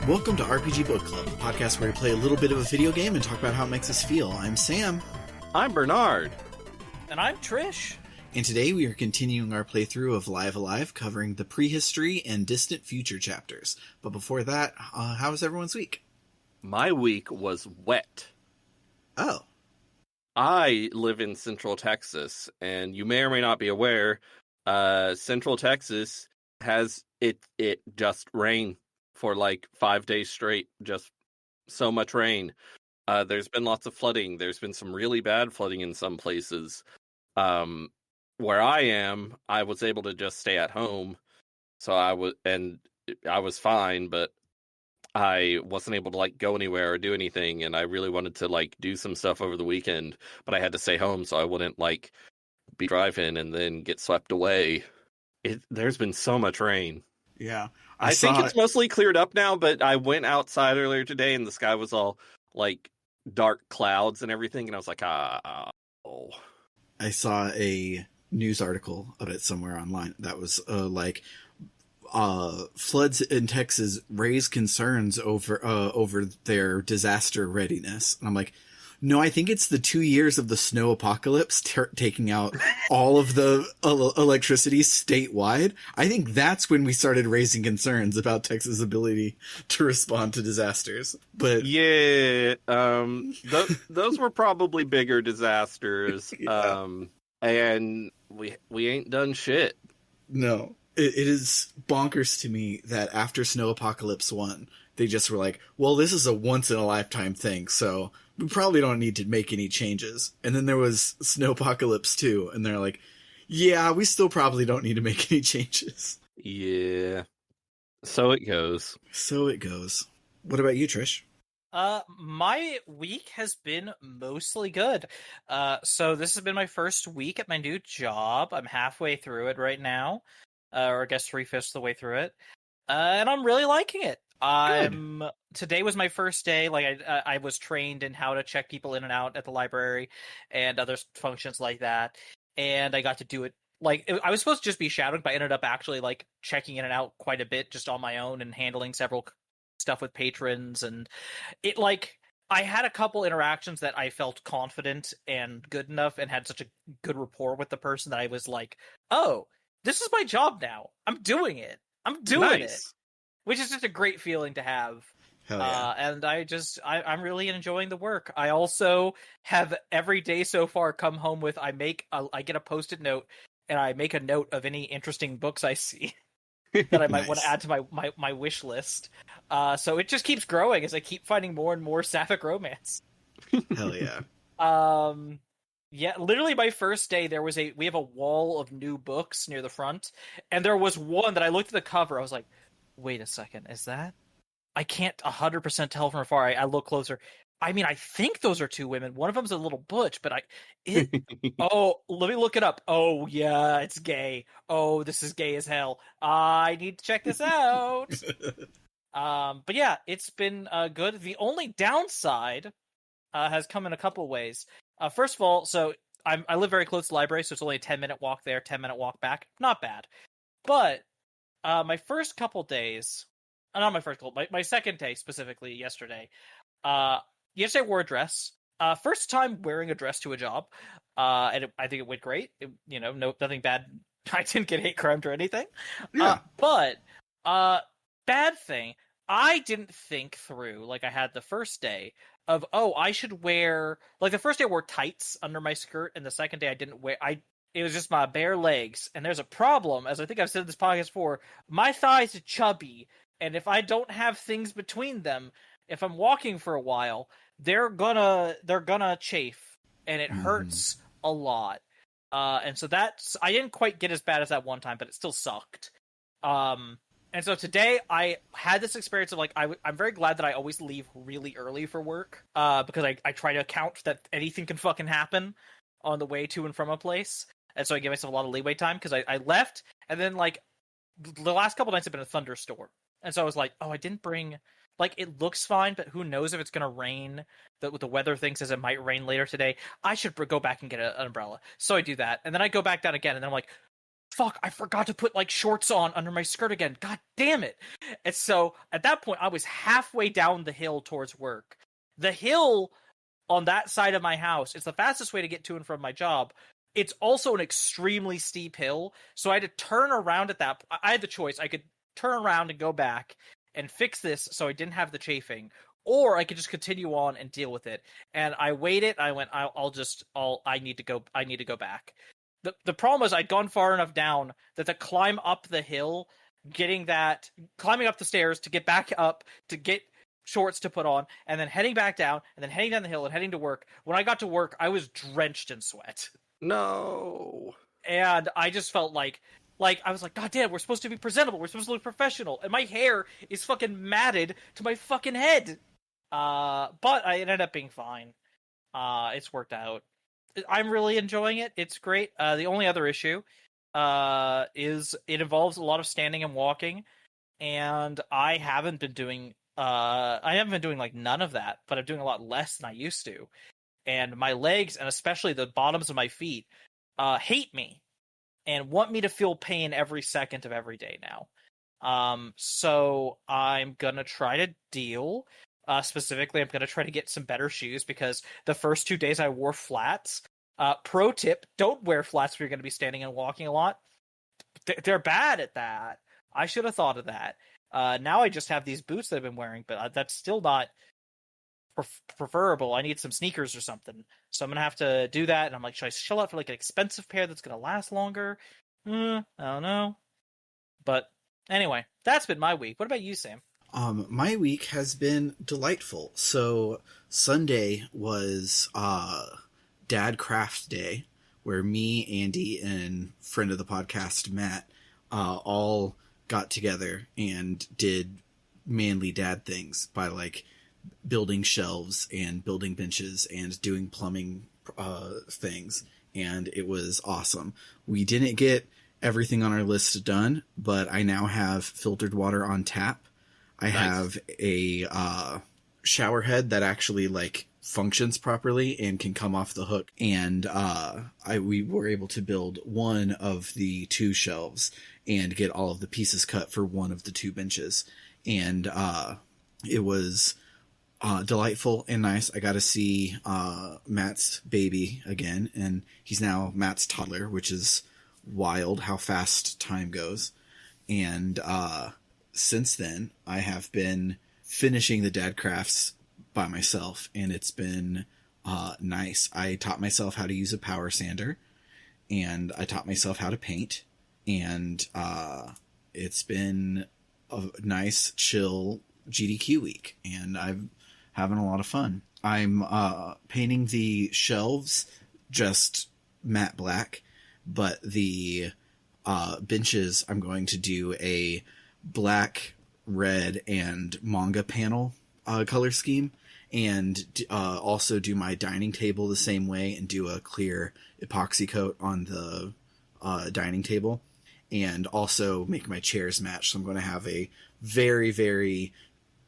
Welcome to RPG Book Club, a podcast where we play a little bit of a video game and talk about how it makes us feel. I'm Sam. I'm Bernard. And I'm Trish. And today we are continuing our playthrough of Live Alive, covering the Prehistory and Distant Future chapters. But before that, how was everyone's week? My week was wet. Oh. I live in Central Texas, and you may or may not be aware, Central Texas has it just rain for like 5 days straight, just so much rain. There's been lots of flooding. There's been some really bad flooding in some places. Where I am, I was able to just stay at home, so I was fine, but I wasn't able to like go anywhere or do anything, and I really wanted to like do some stuff over the weekend, but I had to stay home so I wouldn't like be driving and then get swept away. There's been so much rain. Yeah. I think it's mostly cleared up now, but I went outside earlier today and the sky was all like dark clouds and everything, and I was like, oh. I saw a news article of it somewhere online that was floods in Texas raise concerns over their disaster readiness. And I'm like, no, I think it's the 2 years of the snow apocalypse taking out all of the electricity statewide. I think that's when we started raising concerns about Texas' ability to respond to disasters. But yeah, those were probably bigger disasters. Yeah. And we ain't done shit. No. It is bonkers to me that after Snow Apocalypse 1, they just were like, well, this is a once-in-a-lifetime thing, so we probably don't need to make any changes. And then there was Snow Apocalypse 2, and they're like, yeah, we still probably don't need to make any changes. Yeah. So it goes. So it goes. What about you, Trish? My week has been mostly good. So this has been my first week at my new job. I'm halfway through it right now. Or I guess 3/5 of the way through it. And I'm really liking it. Today was my first day. Like I was trained in how to check people in and out at the library and other functions like that. And I got to do it. Like I was supposed to just be shadowed, but I ended up actually like checking in and out quite a bit just on my own and handling several stuff with patrons. And it like I had a couple interactions that I felt confident and good enough and had such a good rapport with the person that I was like, oh, this is my job now. I'm doing it. It. Which is just a great feeling to have. Hell yeah. And I'm really enjoying the work. I also have every day so far come home with, I get a Post-it note and I make a note of any interesting books I see that I might want to add to my wish list. So it just keeps growing as I keep finding more and more sapphic romance. Hell yeah. Yeah, literally my first day, we have a wall of new books near the front, and there was one that I looked at the cover, I was like, wait a second, is that? I can't 100% tell from afar. I look closer. I mean, I think those are two women. One of them's a little butch, but oh, let me look it up. Oh, yeah, it's gay. Oh, this is gay as hell. I need to check this out. But yeah, it's been good. The only downside has come in a couple ways. First of all, so I live very close to the library, so it's only a 10-minute walk there, 10-minute walk back. Not bad. But my first couple days, not my first couple, my second day specifically yesterday, yesterday I wore a dress. First time wearing a dress to a job, and I think it went great. Nothing bad. I didn't get hate crimed or anything. Yeah. But bad thing, I didn't think through, like I had the first day, of, I should wear, like the first day I wore tights under my skirt, and the second day I didn't wear, it was just my bare legs, and there's a problem, as I think I've said in this podcast before, my thighs are chubby, and if I don't have things between them, if I'm walking for a while, they're gonna chafe, and it hurts a lot. And so I didn't quite get as bad as that one time, but it still sucked. And so today I had this experience of like, I'm very glad that I always leave really early for work, because I try to account that anything can fucking happen on the way to and from a place. And so I give myself a lot of leeway time, because I left, and then like the last couple nights have been a thunderstorm. And so I was like, I didn't bring, like, it looks fine, but who knows if it's going to rain. The weather thinks as it might rain later today. I should go back and get an umbrella. So I do that. And then I go back down again, and then I'm like, fuck, I forgot to put like shorts on under my skirt again. God damn it. And so at that point, I was halfway down the hill towards work. The hill on that side of my house, it's the fastest way to get to and from my job. It's also an extremely steep hill. So I had to turn around at that. I had the choice. I could turn around and go back and fix this so I didn't have the chafing, or I could just continue on and deal with it. And I waited. I went, I need to go back. The problem was I'd gone far enough down that to climb up the hill, climbing up the stairs to get back up, to get shorts to put on, and then heading back down, and then heading down the hill and heading to work. When I got to work, I was drenched in sweat. No. And I just felt like I was like, God damn, we're supposed to be presentable. We're supposed to look professional. And my hair is fucking matted to my fucking head. But it ended up being fine. It's worked out. I'm really enjoying it. It's great. The only other issue is it involves a lot of standing and walking, and I haven't been doing like none of that, but I'm doing a lot less than I used to. And my legs, and especially the bottoms of my feet, hate me and want me to feel pain every second of every day now. So I'm gonna try to deal. Specifically, I'm going to try to get some better shoes, because the first 2 days I wore flats. Pro tip, don't wear flats if you're going to be standing and walking a lot. They're bad at that. I should have thought of that. Now I just have these boots that I've been wearing, but that's still not preferable. I need some sneakers or something. So I'm going to have to do that. And I'm like, should I shell out for like an expensive pair that's going to last longer? I don't know. But anyway, that's been my week. What about you, Sam? My week has been delightful. So Sunday was Dad Craft Day, where me, Andy, and friend of the podcast, Matt, all got together and did manly dad things by like building shelves and building benches and doing plumbing things. And it was awesome. We didn't get everything on our list done, but I now have filtered water on tap. I have a shower head that actually like functions properly and can come off the hook. And we were able to build one of the 2 shelves and get all of the pieces cut for one of the 2 benches. And it was delightful and nice. I got to see Matt's baby again, and he's now Matt's toddler, which is wild how fast time goes. And since then, I have been finishing the dad crafts by myself, and it's been nice. I taught myself how to use a power sander, and I taught myself how to paint, and it's been a nice, chill GDQ week, and I'm having a lot of fun. I'm painting the shelves just matte black, but the benches, I'm going to do a black, red, and manga panel color scheme, and also do my dining table the same way and do a clear epoxy coat on the dining table, and also make my chairs match. So I'm going to have a very, very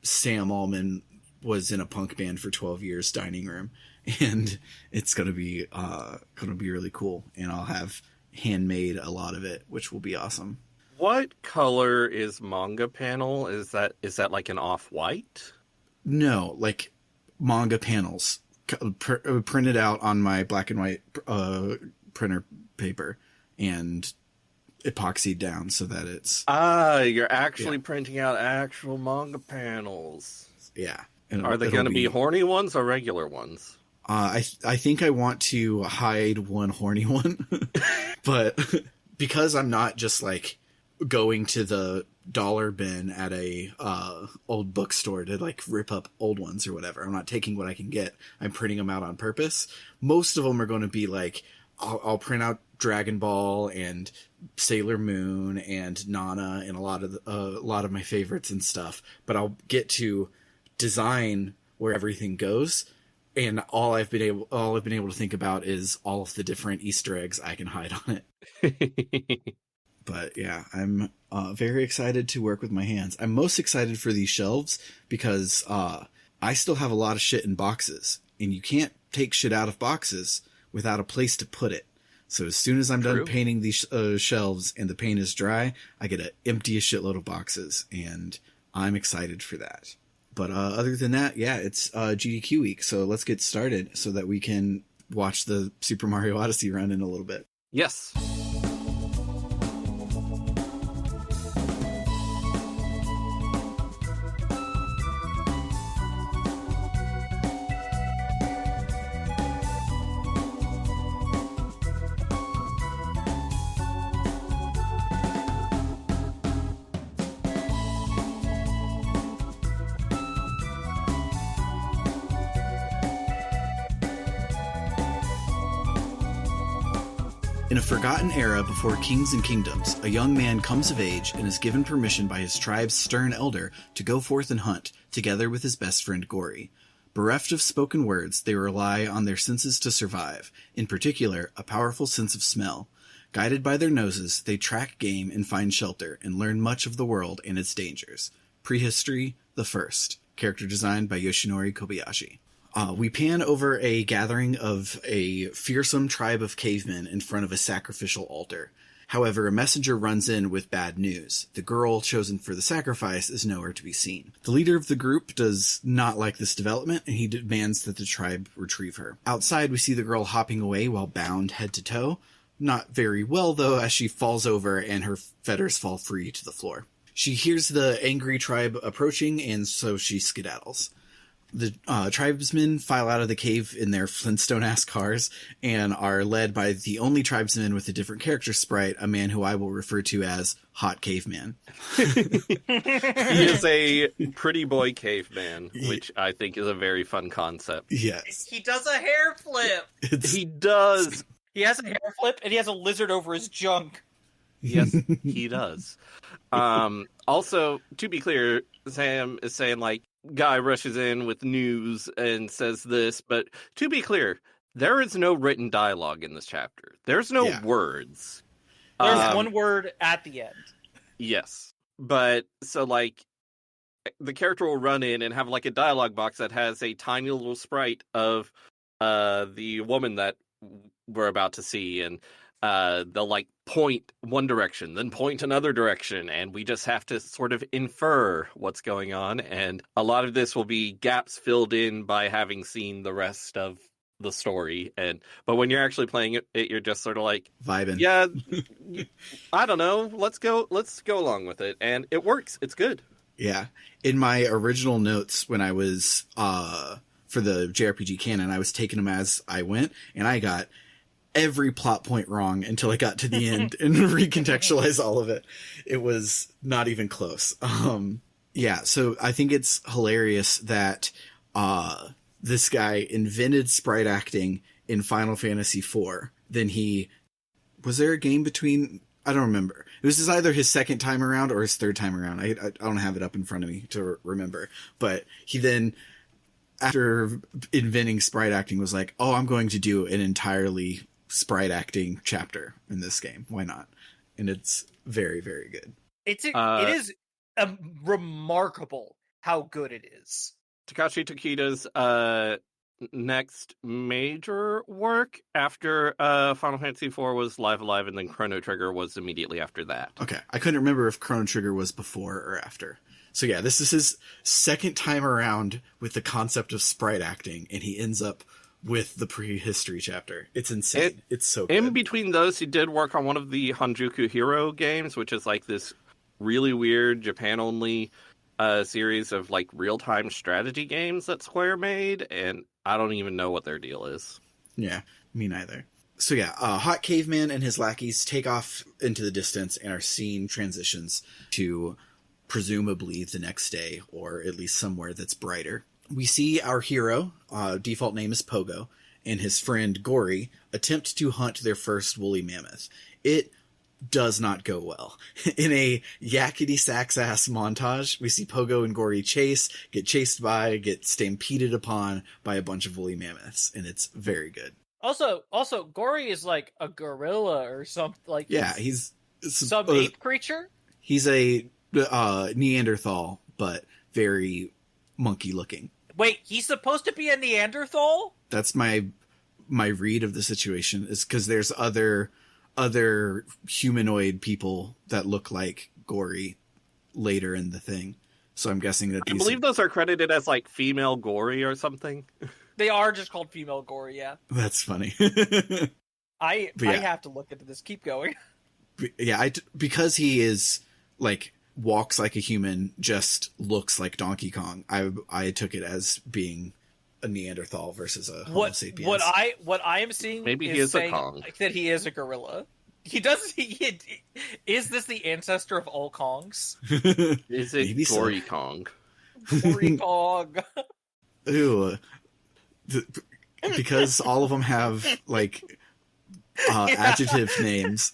Sam Allman was in a punk band for 12 years dining room, and it's going to be really cool, and I'll have handmade a lot of it, which will be awesome. What color is manga panel? Is that like an off-white? No, like manga panels printed out on my black and white printer paper and epoxied down so that it's... you're actually printing out actual manga panels. Yeah. Are they going to be horny ones or regular ones? I think I want to hide one horny one, but because I'm not just like going to the dollar bin at a old bookstore to like rip up old ones or whatever. I'm not taking what I can get. I'm printing them out on purpose. Most of them are going to be like, I'll print out Dragon Ball and Sailor Moon and Nana and a lot of my favorites and stuff. But I'll get to design where everything goes. And all I've been able to think about is all of the different Easter eggs I can hide on it. But yeah, I'm very excited to work with my hands. I'm most excited for these shelves because I still have a lot of shit in boxes, and you can't take shit out of boxes without a place to put it. So as soon as I'm done True. painting these shelves and the paint is dry, I get to empty a shitload of boxes, and I'm excited for that. But other than that, yeah, it's GDQ week, so let's get started so that we can watch the Super Mario Odyssey run in a little bit. Yes. In a forgotten era before kings and kingdoms, a young man comes of age and is given permission by his tribe's stern elder to go forth and hunt, together with his best friend Gory. Bereft of spoken words, they rely on their senses to survive, in particular, a powerful sense of smell. Guided by their noses, they track game and find shelter, and learn much of the world and its dangers. Prehistory, the First. Character design by Yoshinori Kobayashi. We pan over a gathering of a fearsome tribe of cavemen in front of a sacrificial altar. However, a messenger runs in with bad news. The girl chosen for the sacrifice is nowhere to be seen. The leader of the group does not like this development, and he demands that the tribe retrieve her. Outside, we see the girl hopping away while bound head to toe. Not very well, though, as she falls over and her fetters fall free to the floor. She hears the angry tribe approaching, and so she skedaddles. The tribesmen file out of the cave in their Flintstone-ass cars and are led by the only tribesman with a different character sprite, a man who I will refer to as Hot Caveman. He is a pretty boy caveman, which I think is a very fun concept. Yes. He does a hair flip. He does. He has a hair flip, and he has a lizard over his junk. Yes, he does. Also, to be clear, Sam is saying, like, guy rushes in with news and says this, but to be clear, there is no written dialogue in this chapter. There's no words. There's one word at the end. Yes. But, so, like, the character will run in and have, like, a dialogue box that has a tiny little sprite of the woman that we're about to see, and they'll, like, point one direction, then point another direction, and we just have to sort of infer what's going on. And a lot of this will be gaps filled in by having seen the rest of the story. But when you're actually playing it, you're just sort of like vibing. Yeah, I don't know. Let's go along with it, and it works. It's good. Yeah. In my original notes when I was for the JRPG canon, I was taking them as I went, and I got every plot point wrong until I got to the end and recontextualize all of it. It was not even close. Yeah, so I think it's hilarious that this guy invented sprite acting in Final Fantasy IV. Then was there a game between? I don't remember. It was either his second time around or his third time around. I don't have it up in front of me to remember. But he then, after inventing sprite acting, was like, oh, I'm going to do an entirely sprite acting chapter in this game. Why not? And it's very, very good. It is remarkable how good it is. Takashi Tokida's next major work after Final Fantasy IV was Live Alive, and then Chrono Trigger was immediately after that. Okay, I couldn't remember if Chrono Trigger was before or after. So yeah, this is his second time around with the concept of sprite acting, and he ends up with the prehistory chapter. It's insane. It's so good. In between those, he did work on one of the Hanjuku Hero games, which is like this really weird Japan-only series of like real-time strategy games that Square made, and I don't even know what their deal is. Yeah, me neither. So yeah, Hot Caveman and his lackeys take off into the distance and are seeing transitions to presumably the next day, or at least somewhere that's brighter. We see our hero, default name is Pogo, and his friend Gory attempt to hunt their first woolly mammoth. It does not go well. In a yakety sax ass montage, we see Pogo and Gory get chased by, get stampeded upon by a bunch of woolly mammoths, and it's very good. Also, Gory is like a gorilla or something. Like, yeah, he's some ape creature. He's a Neanderthal, but very monkey looking. Wait, he's supposed to be a Neanderthal? That's my my read of the situation is because there's other humanoid people that look like Gory later in the thing. So I'm guessing that I believe those are credited as like female Gory or something. They are just called female Gory, yeah. That's funny. I yeah. have to look into this. Keep going. Yeah, because he is like walks like a human, just looks like Donkey Kong. I took it as being a Neanderthal versus a Homo sapiens. What I am seeing Maybe is he is a saying Kong. that he is a gorilla. He does. Is this the ancestor of all Kongs? Is it Maybe Gory so. Kong? Gory Kong. Ew. Because all of them have like adjective names.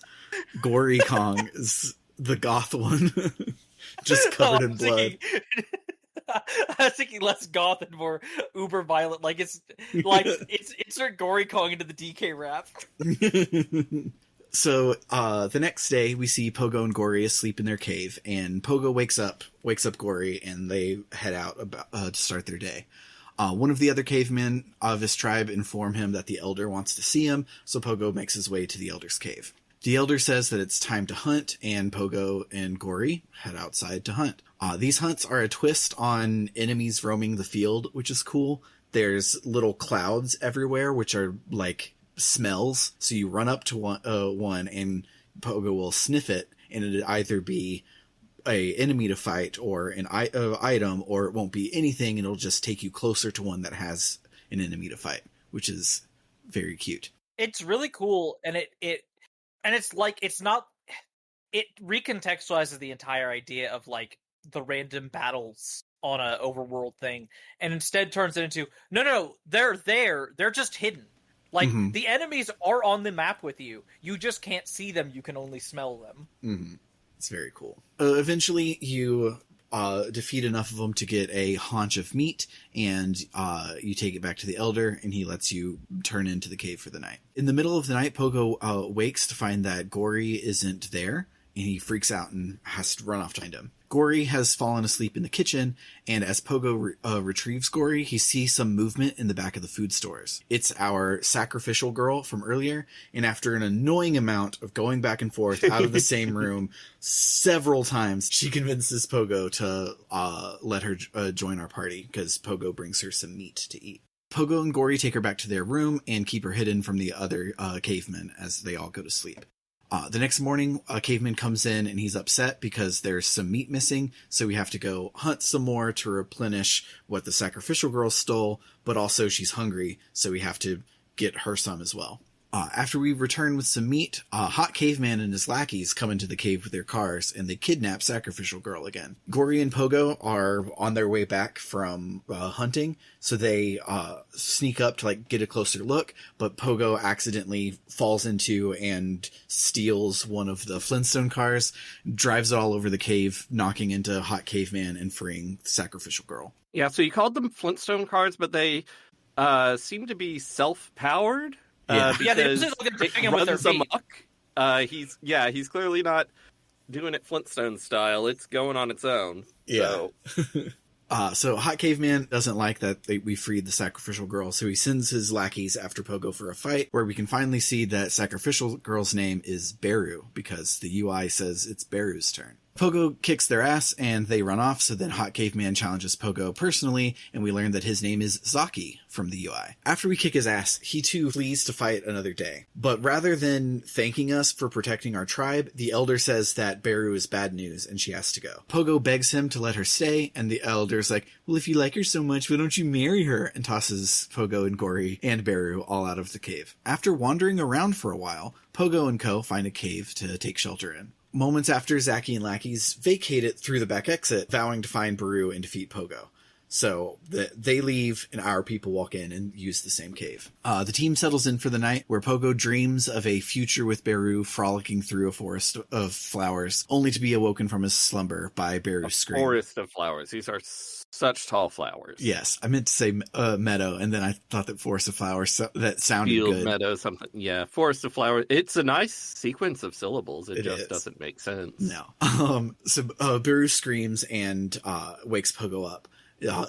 Gory Kong is the goth one, just covered in blood. I was thinking less goth and more uber violent. Like it's insert Gory Kong into the DK rap. So the next day, we see Pogo and Gory asleep in their cave, and Pogo wakes up Gory, and they head out to start their day. One of the other cavemen of his tribe inform him that the elder wants to see him, so Pogo makes his way to the elder's cave. The elder says that it's time to hunt, and Pogo and Gory head outside to hunt. These hunts are a twist on enemies roaming the field, which is cool. There's little clouds everywhere, which are like smells. So you run up to one and Pogo will sniff it, and it'll either be a enemy to fight or an item, or it won't be anything, and it'll just take you closer to one that has an enemy to fight, which is very cute. It's really cool, and it's like it recontextualizes the entire idea of like the random battles on a overworld thing, and instead turns it into no, they're there, they're just hidden. Like the enemies are on the map with you. You just can't see them. You can only smell them. Mm-hmm. It's very cool. Eventually, you defeat enough of them to get a haunch of meat, and you take it back to the elder, and he lets you turn into the cave for the night. In the middle of the night, Pogo wakes to find that Gory isn't there, and he freaks out and has to run off to find him. Gory has fallen asleep in the kitchen, and as Pogo retrieves Gory, he sees some movement in the back of the food stores. It's our sacrificial girl from earlier, and after an annoying amount of going back and forth out of the same room several times, she convinces Pogo to let her join our party, because Pogo brings her some meat to eat. Pogo and Gory take her back to their room and keep her hidden from the other cavemen as they all go to sleep. The next morning, a caveman comes in and he's upset because there's some meat missing, so we have to go hunt some more to replenish what the sacrificial girl stole, but also she's hungry, so we have to get her some as well. After we return with some meat, Hot Caveman and his lackeys come into the cave with their cars, and they kidnap Sacrificial Girl again. Gory and Pogo are on their way back from hunting, so they sneak up to like get a closer look, but Pogo accidentally falls into and steals one of the Flintstone cars, drives it all over the cave, knocking into Hot Caveman and freeing Sacrificial Girl. Yeah, so you called them Flintstone cars, but they seem to be self-powered. Because it runs amok. He's clearly not doing it Flintstone style. It's going on its own. Yeah. So Hot Caveman doesn't like that we freed the Sacrificial Girl, so he sends his lackeys after Pogo for a fight, where we can finally see that Sacrificial Girl's name is Beru, because the UI says it's Beru's turn. Pogo kicks their ass, and they run off, so then Hot Caveman challenges Pogo personally, and we learn that his name is Zaki from the UI. After we kick his ass, he too flees to fight another day. But rather than thanking us for protecting our tribe, the elder says that Beru is bad news, and she has to go. Pogo begs him to let her stay, and the elder's like, well, if you like her so much, why don't you marry her? And tosses Pogo and Gory and Beru all out of the cave. After wandering around for a while, Pogo and Co. find a cave to take shelter in. Moments after, Zaki and lackeys vacate it through the back exit, vowing to find Beru and defeat Pogo. So they leave, and our people walk in and use the same cave. The team settles in for the night, where Pogo dreams of a future with Beru frolicking through a forest of flowers, only to be awoken from his slumber by Beru's scream. Forest of flowers. These are such tall flowers. Yes, I meant to say meadow, and then I thought that forest of flowers, that sounded Field, good. Meadow, something. Yeah, forest of flowers. It's a nice sequence of syllables. It just is. doesn't make sense. No. So Beru screams and wakes Pogo up.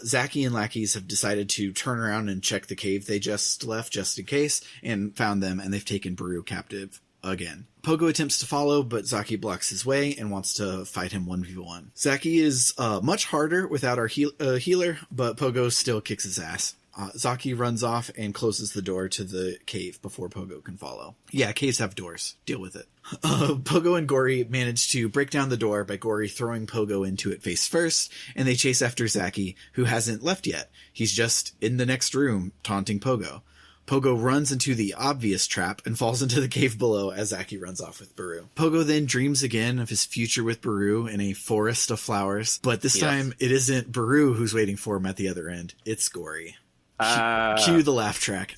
Zaki and lackeys have decided to turn around and check the cave they just left just in case, and found them, and they've taken Baru captive again. Pogo attempts to follow, but Zaki blocks his way and wants to fight him 1v1. Zaki is much harder without our healer, but Pogo still kicks his ass. Zaki runs off and closes the door to the cave before Pogo can follow. Yeah, caves have doors. Deal with it. Pogo and Gory manage to break down the door by Gory throwing Pogo into it face first, and they chase after Zaki, who hasn't left yet. He's just in the next room, taunting Pogo. Pogo runs into the obvious trap and falls into the cave below as Zaki runs off with Baru. Pogo then dreams again of his future with Baru in a forest of flowers, but this time it isn't Baru who's waiting for him at the other end. It's Gory. Cue the laugh track.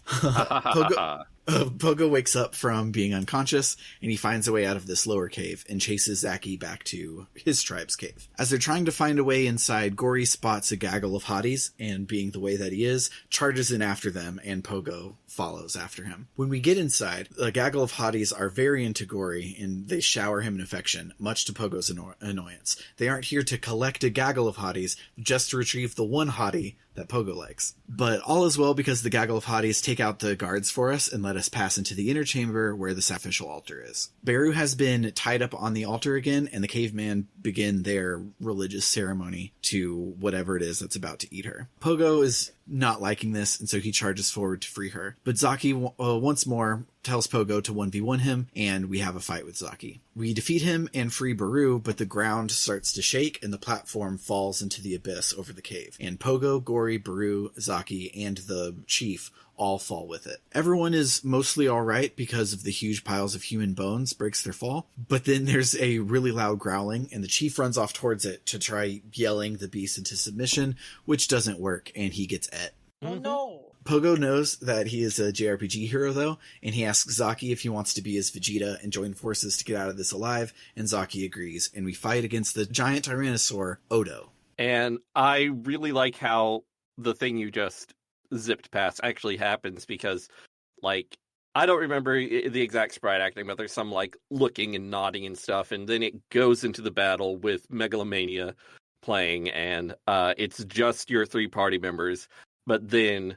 Pogo wakes up from being unconscious, and he finds a way out of this lower cave and chases Zaki back to his tribe's cave. As they're trying to find a way inside, Gory spots a gaggle of hotties, and being the way that he is, charges in after them, and Pogo follows after him. When we get inside, the gaggle of hotties are very into Gory, and they shower him in affection, much to Pogo's annoyance. They aren't here to collect a gaggle of hotties, just to retrieve the one hottie that Pogo likes. But all is well because the gaggle of hotties take out the guards for us and let us pass into the inner chamber where the sacrificial altar is. Baru has been tied up on the altar again, and the cavemen begin their religious ceremony to whatever it is that's about to eat her. Pogo is not liking this, and so he charges forward to free her. But Zaki once more tells Pogo to 1v1 him, and we have a fight with Zaki. We defeat him and free Baru, but the ground starts to shake and the platform falls into the abyss over the cave. And Pogo, Gory, Baru, Zaki, and the chief all fall with it. Everyone is mostly alright because of the huge piles of human bones breaks their fall, but then there's a really loud growling, and the chief runs off towards it to try yelling the beast into submission, which doesn't work, and he gets et. Oh no! Pogo knows that he is a JRPG hero, though, and he asks Zaki if he wants to be his Vegeta and join forces to get out of this alive, and Zaki agrees, and we fight against the giant Tyrannosaur, Odo. And I really like how the thing you just zipped past actually happens, because, like, I don't remember the exact sprite acting, but there's some, like, looking and nodding and stuff, and then it goes into the battle with Megalomania playing, and it's just your three party members, but then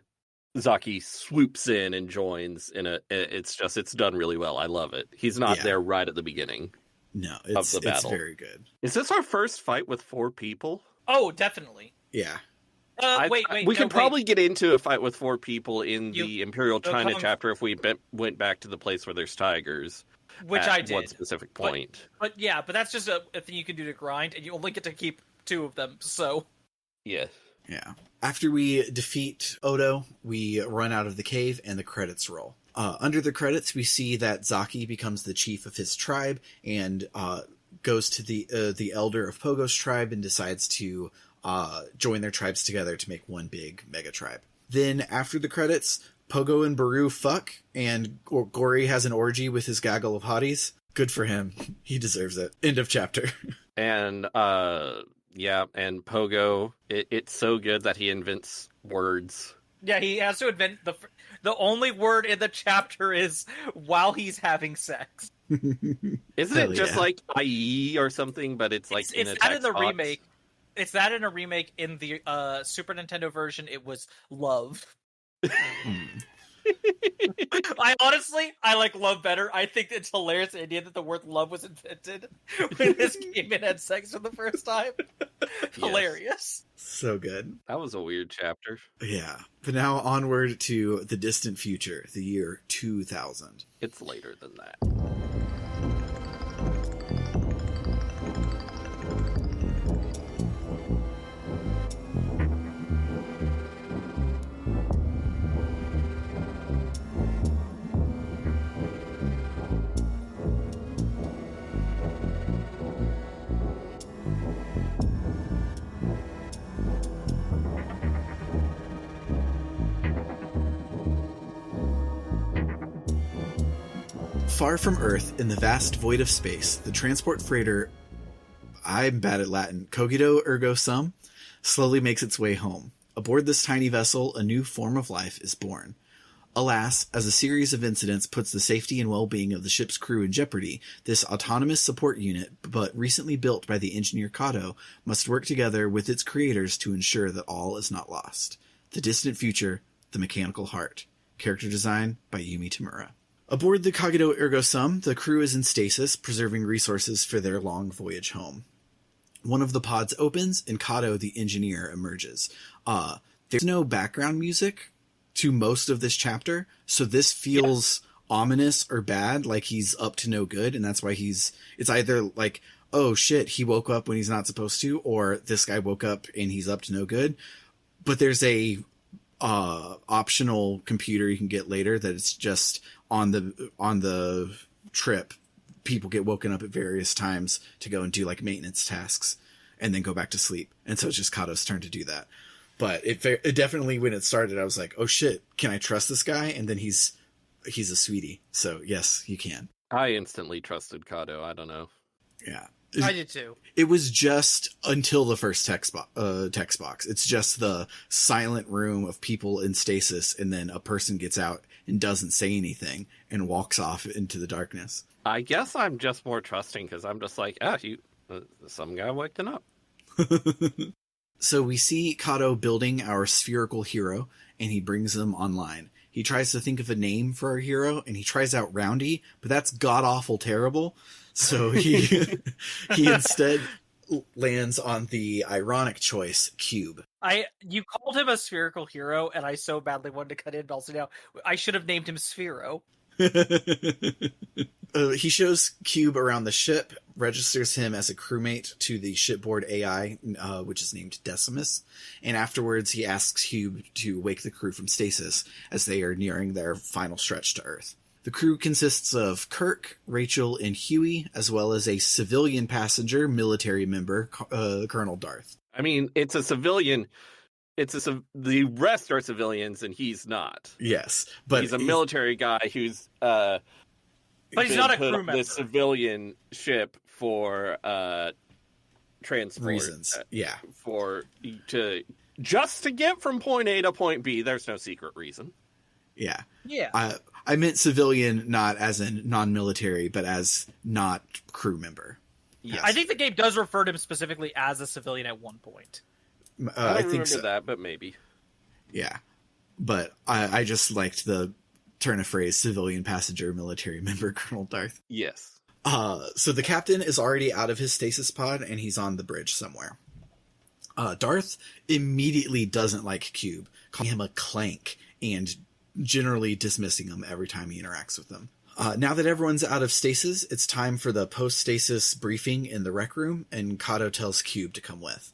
Zaki swoops in and joins, and it's done really well. I love it. He's not there right at the beginning. No, of the battle. It's very good. Is this our first fight with 4 people? Oh, definitely. Yeah. Wait. We can probably get into a fight with 4 people in the Imperial China chapter if we went back to the place where there's tigers. Which I did. One specific point. But that's just a thing you can do to grind, and you only get to keep 2 of them, so... Yeah. Yeah. After we defeat Odo, we run out of the cave and the credits roll. Under the credits, we see that Zaki becomes the chief of his tribe and goes to the elder of Pogo's tribe and decides to join their tribes together to make one big mega tribe. Then after the credits, Pogo and Baru fuck, and Gory has an orgy with his gaggle of hotties. Good for him. He deserves it. End of chapter. And yeah, and Pogo, it's so good that he invents words. Yeah, he has to invent the only word in the chapter is while he's having sex. Isn't it just like IE or something, but it's like in a text box? Remake. It's that in a remake. In the Super Nintendo version, it was love. I like love better. I think it's hilarious the idea that the word love was invented when this game had sex for the first time. Hilarious. So good. That was a weird chapter. Yeah. But now onward to the distant future, the year 2000. It's later than that. Far from Earth, in the vast void of space, the transport freighter, I'm bad at Latin, Cogito ergo sum, slowly makes its way home. Aboard this tiny vessel, a new form of life is born. Alas, as a series of incidents puts the safety and well-being of the ship's crew in jeopardy, this autonomous support unit, but recently built by the engineer Kato, must work together with its creators to ensure that all is not lost. The Distant Future, The Mechanical Heart. Character design by Yumi Tamura. Aboard the Kagero Ergo Sum, the crew is in stasis, preserving resources for their long voyage home. One of the pods opens, and Kato, the engineer, emerges. There's no background music to most of this chapter, so this feels ominous or bad, like he's up to no good, and that's why it's either like, oh shit, he woke up when he's not supposed to, or this guy woke up and he's up to no good. But there's a optional computer you can get later that it's just on the trip, people get woken up at various times to go and do like maintenance tasks and then go back to sleep, and so it's just Kato's turn to do that. But it definitely, when it started, I was like, oh shit, can I trust this guy? And then he's a sweetie. So yes, you can. I instantly trusted Kato. I don't know. Yeah. I did too. It was just until the first text box. It's just the silent room of people in stasis, and then a person gets out and doesn't say anything and walks off into the darkness. I guess I'm just more trusting because I'm just like, some guy waking up. So we see Kato building our spherical hero, and he brings them online. He tries to think of a name for our hero, and he tries out Roundy, but that's god-awful terrible. So he instead lands on the ironic choice, Cube. You called him a spherical hero, and I so badly wanted to cut in, but also now I should have named him Sphero. He shows Cube around the ship, registers him as a crewmate to the shipboard AI, which is named Decimus, and afterwards he asks Cube to wake the crew from stasis as they are nearing their final stretch to Earth. The crew consists of Kirk, Rachel, and Huey, as well as a civilian passenger, military member, Colonel Darth. I mean, it's a civilian. The rest are civilians, and he's not. Yes, but he's a military guy who's. But he's not a crew member. The civilian ship for transport reasons. Yeah, just to get from point A to point B. There's no secret reason. Yeah. Yeah. I meant civilian, not as in non-military, but as not crew member. Yes. I think the game does refer to him specifically as a civilian at one point. I don't remember that, but maybe. Yeah. But I just liked the turn of phrase, civilian passenger, military member, Colonel Darth. Yes. So the captain is already out of his stasis pod, and he's on the bridge somewhere. Darth immediately doesn't like Cube, calling him a clank, and generally dismissing him every time he interacts with them. Now that everyone's out of stasis, it's time for the post-stasis briefing in the rec room, and Kato tells Cube to come with.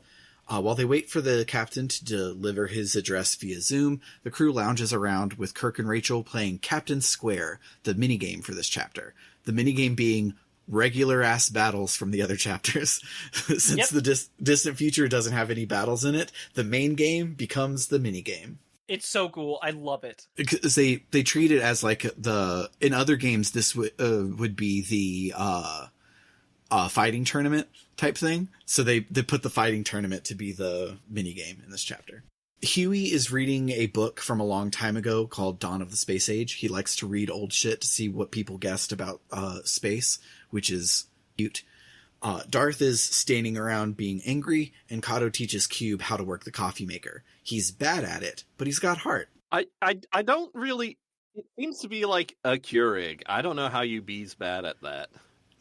While they wait for the captain to deliver his address via Zoom, the crew lounges around with Kirk and Rachel playing Captain Square, the minigame for this chapter. The minigame being regular-ass battles from the other chapters. Since the Distant Future doesn't have any battles in it, the main game becomes the minigame. It's so cool. I love it. Because they treat it as like in other games, this would be the fighting tournament type thing. So they put the fighting tournament to be the mini game in this chapter. Huey is reading a book from a long time ago called Dawn of the Space Age. He likes to read old shit to see what people guessed about space, which is cute. Darth is standing around being angry, and Kato teaches Cube how to work the coffee maker. He's bad at it, but he's got heart. I don't really... It seems to be like a Keurig. I don't know how you be's bad at that.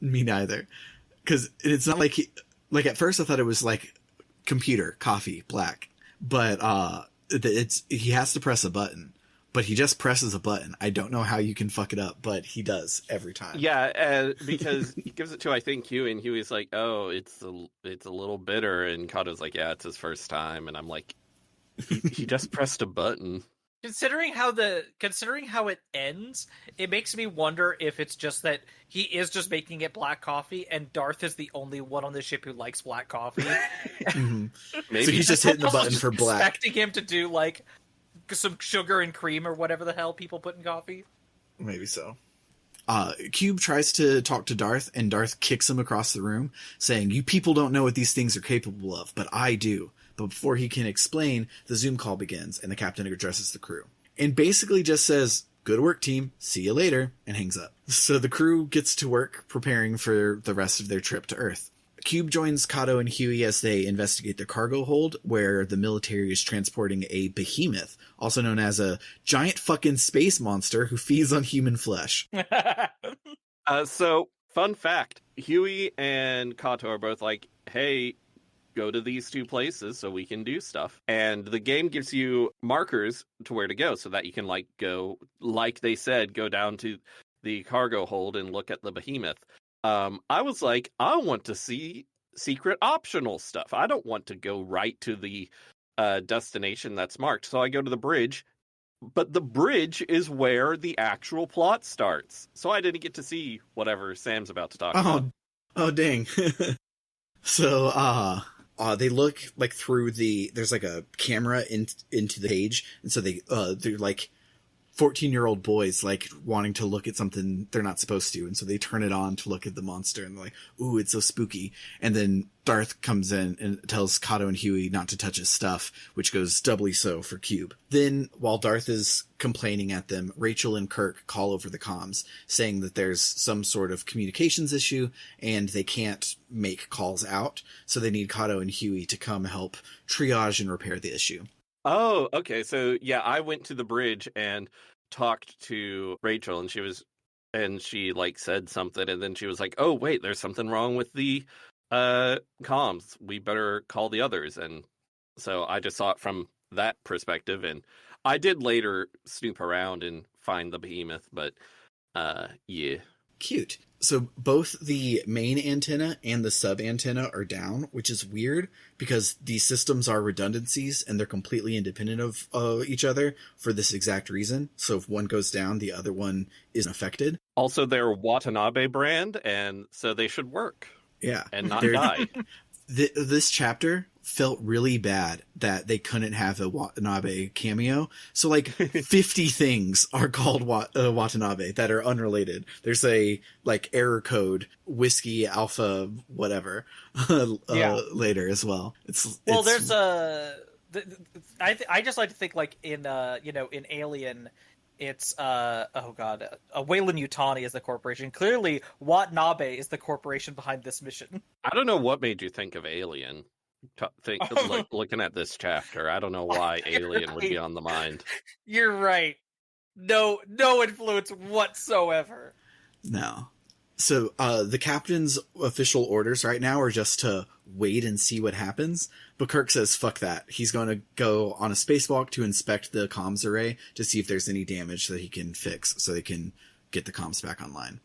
Me neither. Because it's not like... at first I thought it was like computer, coffee, black. But he has to press a button. But he just presses a button. I don't know how you can fuck it up, but he does every time. Yeah, because he gives it to, I think, Huey, and Huey's like, oh, it's a little bitter, and Kato's like, yeah, it's his first time, and I'm like, he just pressed a button. Considering how it ends, it makes me wonder if it's just that he is just making it black coffee, and Darth is the only one on the ship who likes black coffee. Mm-hmm. Maybe so he's just hitting the button for black. Expecting him to do like some sugar and cream or whatever the hell people put in coffee. Maybe so. Cube tries to talk to Darth, and Darth kicks him across the room, saying, "You people don't know what these things are capable of, but I do." But before he can explain, the Zoom call begins, and the captain addresses the crew. and basically just says, "Good work, team. See you later," and hangs up. So the crew gets to work preparing for the rest of their trip to Earth. Cube joins Kato and Huey as they investigate the cargo hold, where the military is transporting a behemoth, also known as a giant fucking space monster who feeds on human flesh. So, fun fact, Huey and Kato are both like, hey, go to these two places so we can do stuff. And the game gives you markers to where to go so that you can, like, go, like they said, go down to the cargo hold and look at the behemoth. I was like, I want to see secret optional stuff. I don't want to go right to the destination that's marked. So I go to the bridge, but the bridge is where the actual plot starts. So I didn't get to see whatever Sam's about to talk about. Oh, dang. So, they look like through there's like a camera into the page. And so they're like 14-year-old boys like wanting to look at something they're not supposed to, and so they turn it on to look at the monster and they're like, ooh, it's so spooky. And then Darth comes in and tells Kato and Huey not to touch his stuff, which goes doubly so for Cube. Then while Darth is complaining at them, Rachel and Kirk call over the comms saying that there's some sort of communications issue and they can't make calls out, so they need Kato and Huey to come help triage and repair the issue. Oh, okay. So yeah, I went to the bridge and talked to Rachel, and she like said something, and then she was like, "Oh, wait, there's something wrong with the comms. We better call the others." And so I just saw it from that perspective, and I did later snoop around and find the behemoth, but yeah. Cute. So both the main antenna and the sub antenna are down, which is weird because these systems are redundancies and they're completely independent of each other for this exact reason. So if one goes down, the other one isn't affected. Also, they're Watanabe brand, and so they should work. Yeah. And not die. This chapter felt really bad that they couldn't have a Watanabe cameo. So like 50 things are called Watanabe that are unrelated. There's a like error code, whiskey, alpha, whatever, later as well. There's I just like to think like in in Alien, it's Weyland Yutani is the corporation. Clearly, Watanabe is the corporation behind this mission. I don't know what made you think of Alien. Looking at this chapter, I don't know why Alien would be on the mind. You're right. No influence whatsoever. No. So the captain's official orders right now are just to wait and see what happens. But Kirk says, fuck that. He's going to go on a spacewalk to inspect the comms array to see if there's any damage that he can fix so they can get the comms back online.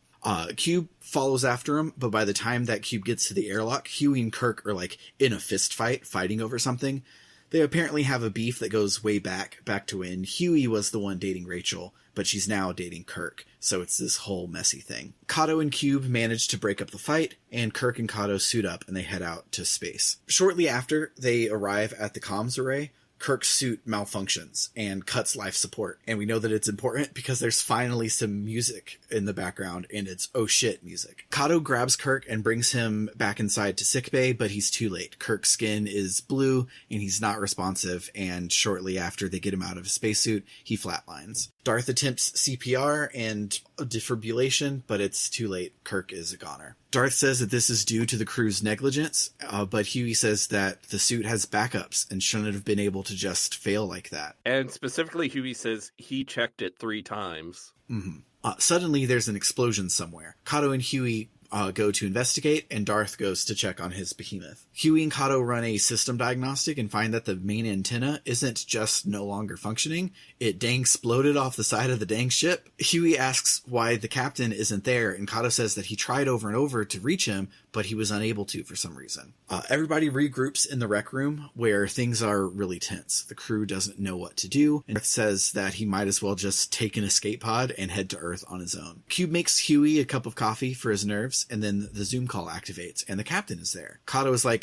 Cube follows after him, but by the time that Cube gets to the airlock, Huey and Kirk are like in a fist fight, fighting over something. They apparently have a beef that goes way back to when Huey was the one dating Rachel, but she's now dating Kirk, so it's this whole messy thing. Kato and Cube manage to break up the fight, and Kirk and Kato suit up and they head out to space. Shortly after they arrive at the comms array, Kirk's suit malfunctions and cuts life support. And we know that it's important because there's finally some music in the background, and it's oh shit music. Kato grabs Kirk and brings him back inside to sickbay, but he's too late. Kirk's skin is blue and he's not responsive, and shortly after they get him out of his spacesuit, he flatlines. Darth attempts CPR and defibrillation, but it's too late. Kirk is a goner. Darth says that this is due to the crew's negligence, but Huey says that the suit has backups and shouldn't have been able to just fail like that. And specifically, Huey says he checked it 3 times. Mm-hmm. Suddenly, there's an explosion somewhere. Kato and Huey go to investigate, and Darth goes to check on his behemoth. Huey and Kato run a system diagnostic and find that the main antenna isn't just no longer functioning, it dang exploded off the side of the dang ship. Huey asks why the captain isn't there, and Kato says that he tried over and over to reach him, but he was unable to for some reason. Everybody regroups in the rec room, where things are really tense. The crew doesn't know what to do, and Darth says that he might as well just take an escape pod and head to Earth on his own. Cube makes Huey a cup of coffee for his nerves, and then the Zoom call activates, and the captain is there. Kato is like,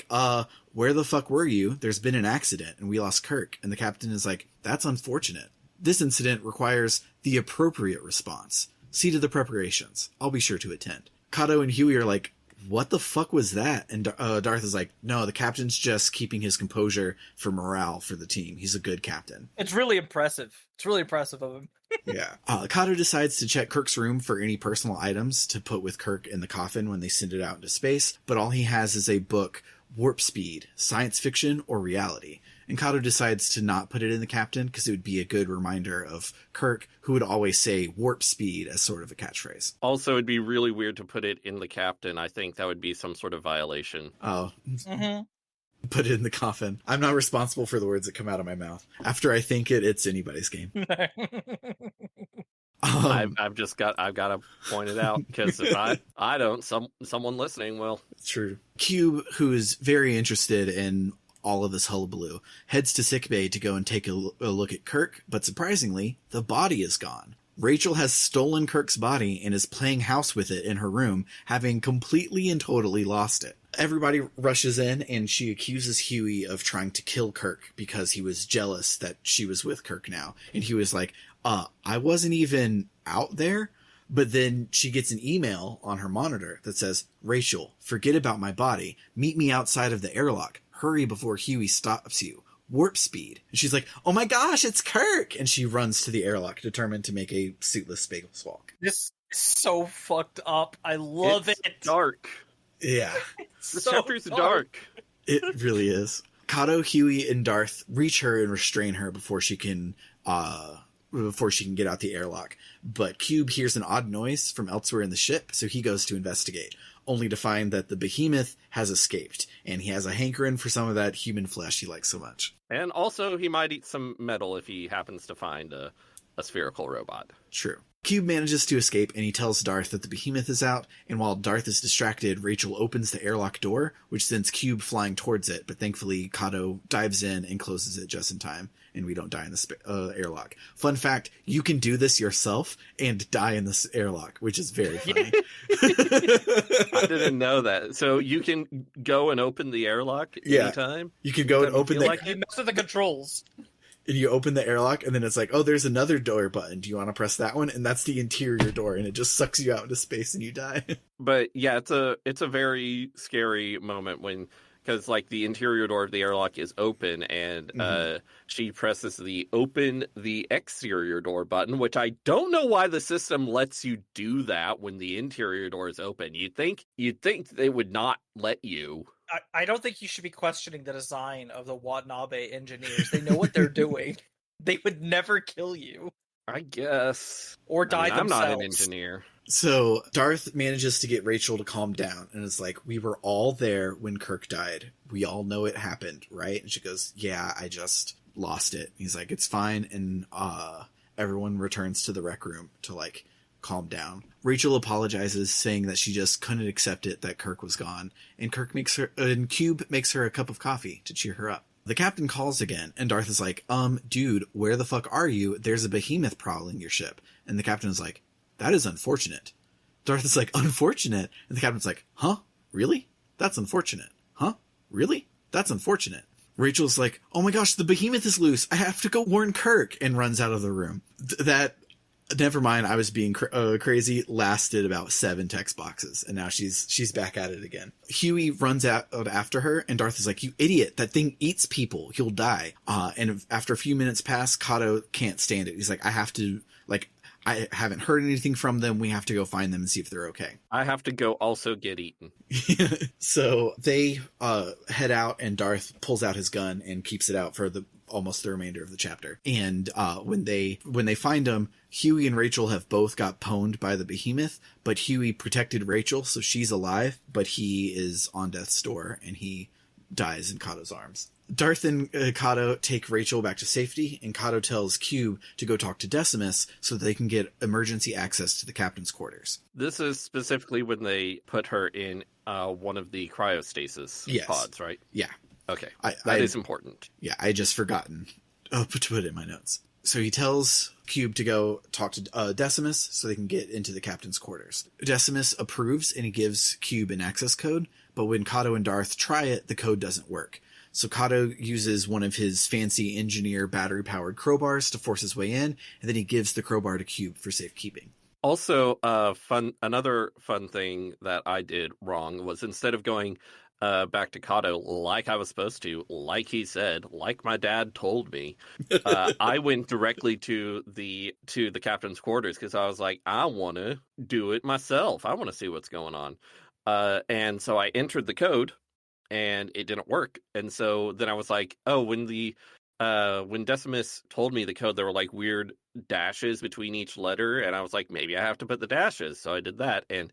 where the fuck were you? There's been an accident, and we lost Kirk. And the captain is like, that's unfortunate. This incident requires the appropriate response. See to the preparations. I'll be sure to attend. Kato and Huey are like, what the fuck was that? And Darth is like, no, the captain's just keeping his composure for morale for the team. He's a good captain. It's really impressive. It's really impressive of him. Yeah. Kato decides to check Kirk's room for any personal items to put with Kirk in the coffin when they send it out into space, but all he has is a book, Warp Speed, Science Fiction or Reality. And Kato decides to not put it in the captain because it would be a good reminder of Kirk, who would always say warp speed as sort of a catchphrase. Also, it'd be really weird to put it in the captain. I think that would be some sort of violation. Oh. Mm-hmm. Put it in the coffin. I'm not responsible for the words that come out of my mouth. After I think it, it's anybody's game. I've got to point it out because if I don't, someone listening will. True. Cube, who is very interested in all of this hullabaloo, heads to sickbay to go and take a look at Kirk, but surprisingly, the body is gone. Rachel has stolen Kirk's body and is playing house with it in her room, having completely and totally lost it. Everybody rushes in, and she accuses Huey of trying to kill Kirk because he was jealous that she was with Kirk now. And he was like, I wasn't even out there. But then she gets an email on her monitor that says, Rachel, forget about my body. Meet me outside of the airlock. Hurry before Huey stops you. Warp speed. And she's like, oh my gosh, it's Kirk! And she runs to the airlock, determined to make a suitless spacewalk. This is so fucked up. I love it. Dark. Yeah. The chapter's dark. It really is. Kato, Huey, and Darth reach her and restrain her before she can get out the airlock. But Cube hears an odd noise from elsewhere in the ship, so he goes to investigate, only to find that the behemoth has escaped, and he has a hankering for some of that human flesh he likes so much. And also, he might eat some metal if he happens to find a spherical robot. True. Cube manages to escape, and he tells Darth that the behemoth is out, and while Darth is distracted, Rachel opens the airlock door, which sends Cube flying towards it, but thankfully Kato dives in and closes it just in time, and we don't die in the airlock. Fun fact, you can do this yourself and die in this airlock, which is very funny. I didn't know that. So you can go and open the airlock anytime? You can go and open the... You mess with the controls. And you open the airlock, and then it's like, oh, there's another door button. Do you want to press that one? And that's the interior door, and it just sucks you out into space, and you die. But yeah, it's a very scary moment because like the interior door of the airlock is open, and she presses the open the exterior door button, which I don't know why the system lets you do that when the interior door is open. You'd think they would not let you. I don't think you should be questioning the design of the Watanabe engineers. They know what they're doing. They would never kill you. I guess. Or die themselves. I'm not an engineer. So Darth manages to get Rachel to calm down, and it's like, we were all there when Kirk died. We all know it happened, right? And she goes, yeah, I just lost it. He's like, it's fine. And everyone returns to the rec room to like calm down. Rachel apologizes, saying that she just couldn't accept it that Kirk was gone, and Cube makes her a cup of coffee to cheer her up. The captain calls again, and Darth is like, dude, where the fuck are you? There's a behemoth prowling your ship. And the captain is like, that is unfortunate. Darth is like, unfortunate? And the captain's like, huh? Really? That's unfortunate. Huh? Really? That's unfortunate. Rachel's like, oh my gosh, the behemoth is loose. I have to go warn Kirk, and runs out of the room. Never mind, I was being crazy, lasted about 7 text boxes, and now she's back at it again. Huey runs out after her, and Darth is like, you idiot, that thing eats people, he'll die. And after a few minutes pass, Kato can't stand it. He's like, I haven't heard anything from them, we have to go find them and see if they're okay. I have to go also get eaten. So they head out, and Darth pulls out his gun and keeps it out for almost the remainder of the chapter. And when they find him, Huey and Rachel have both got pwned by the behemoth, but Huey protected Rachel, so she's alive, but he is on death's door, and he dies in Kato's arms. Darth and Kato take Rachel back to safety, and Kato tells Cube to go talk to Decimus so that they can get emergency access to the captain's quarters. This is specifically when they put her in one of the cryostasis pods, right? Yeah. Okay, that is important. Yeah, I just forgotten to put it in my notes. So he tells Cube to go talk to Decimus so they can get into the captain's quarters. Decimus approves, and he gives Cube an access code, but when Kato and Darth try it, the code doesn't work. So Kato uses one of his fancy engineer battery-powered crowbars to force his way in, and then he gives the crowbar to Cube for safekeeping. Also, another fun thing that I did wrong was instead of going back to Kato like I was supposed to, like he said, like my dad told me, I went directly to the captain's quarters because I was like, I want to do it myself. I want to see what's going on. And so I entered the code, and it didn't work. And so then I was like, oh, when Decimus told me the code, there were like weird dashes between each letter, and I was like, maybe I have to put the dashes. So I did that, and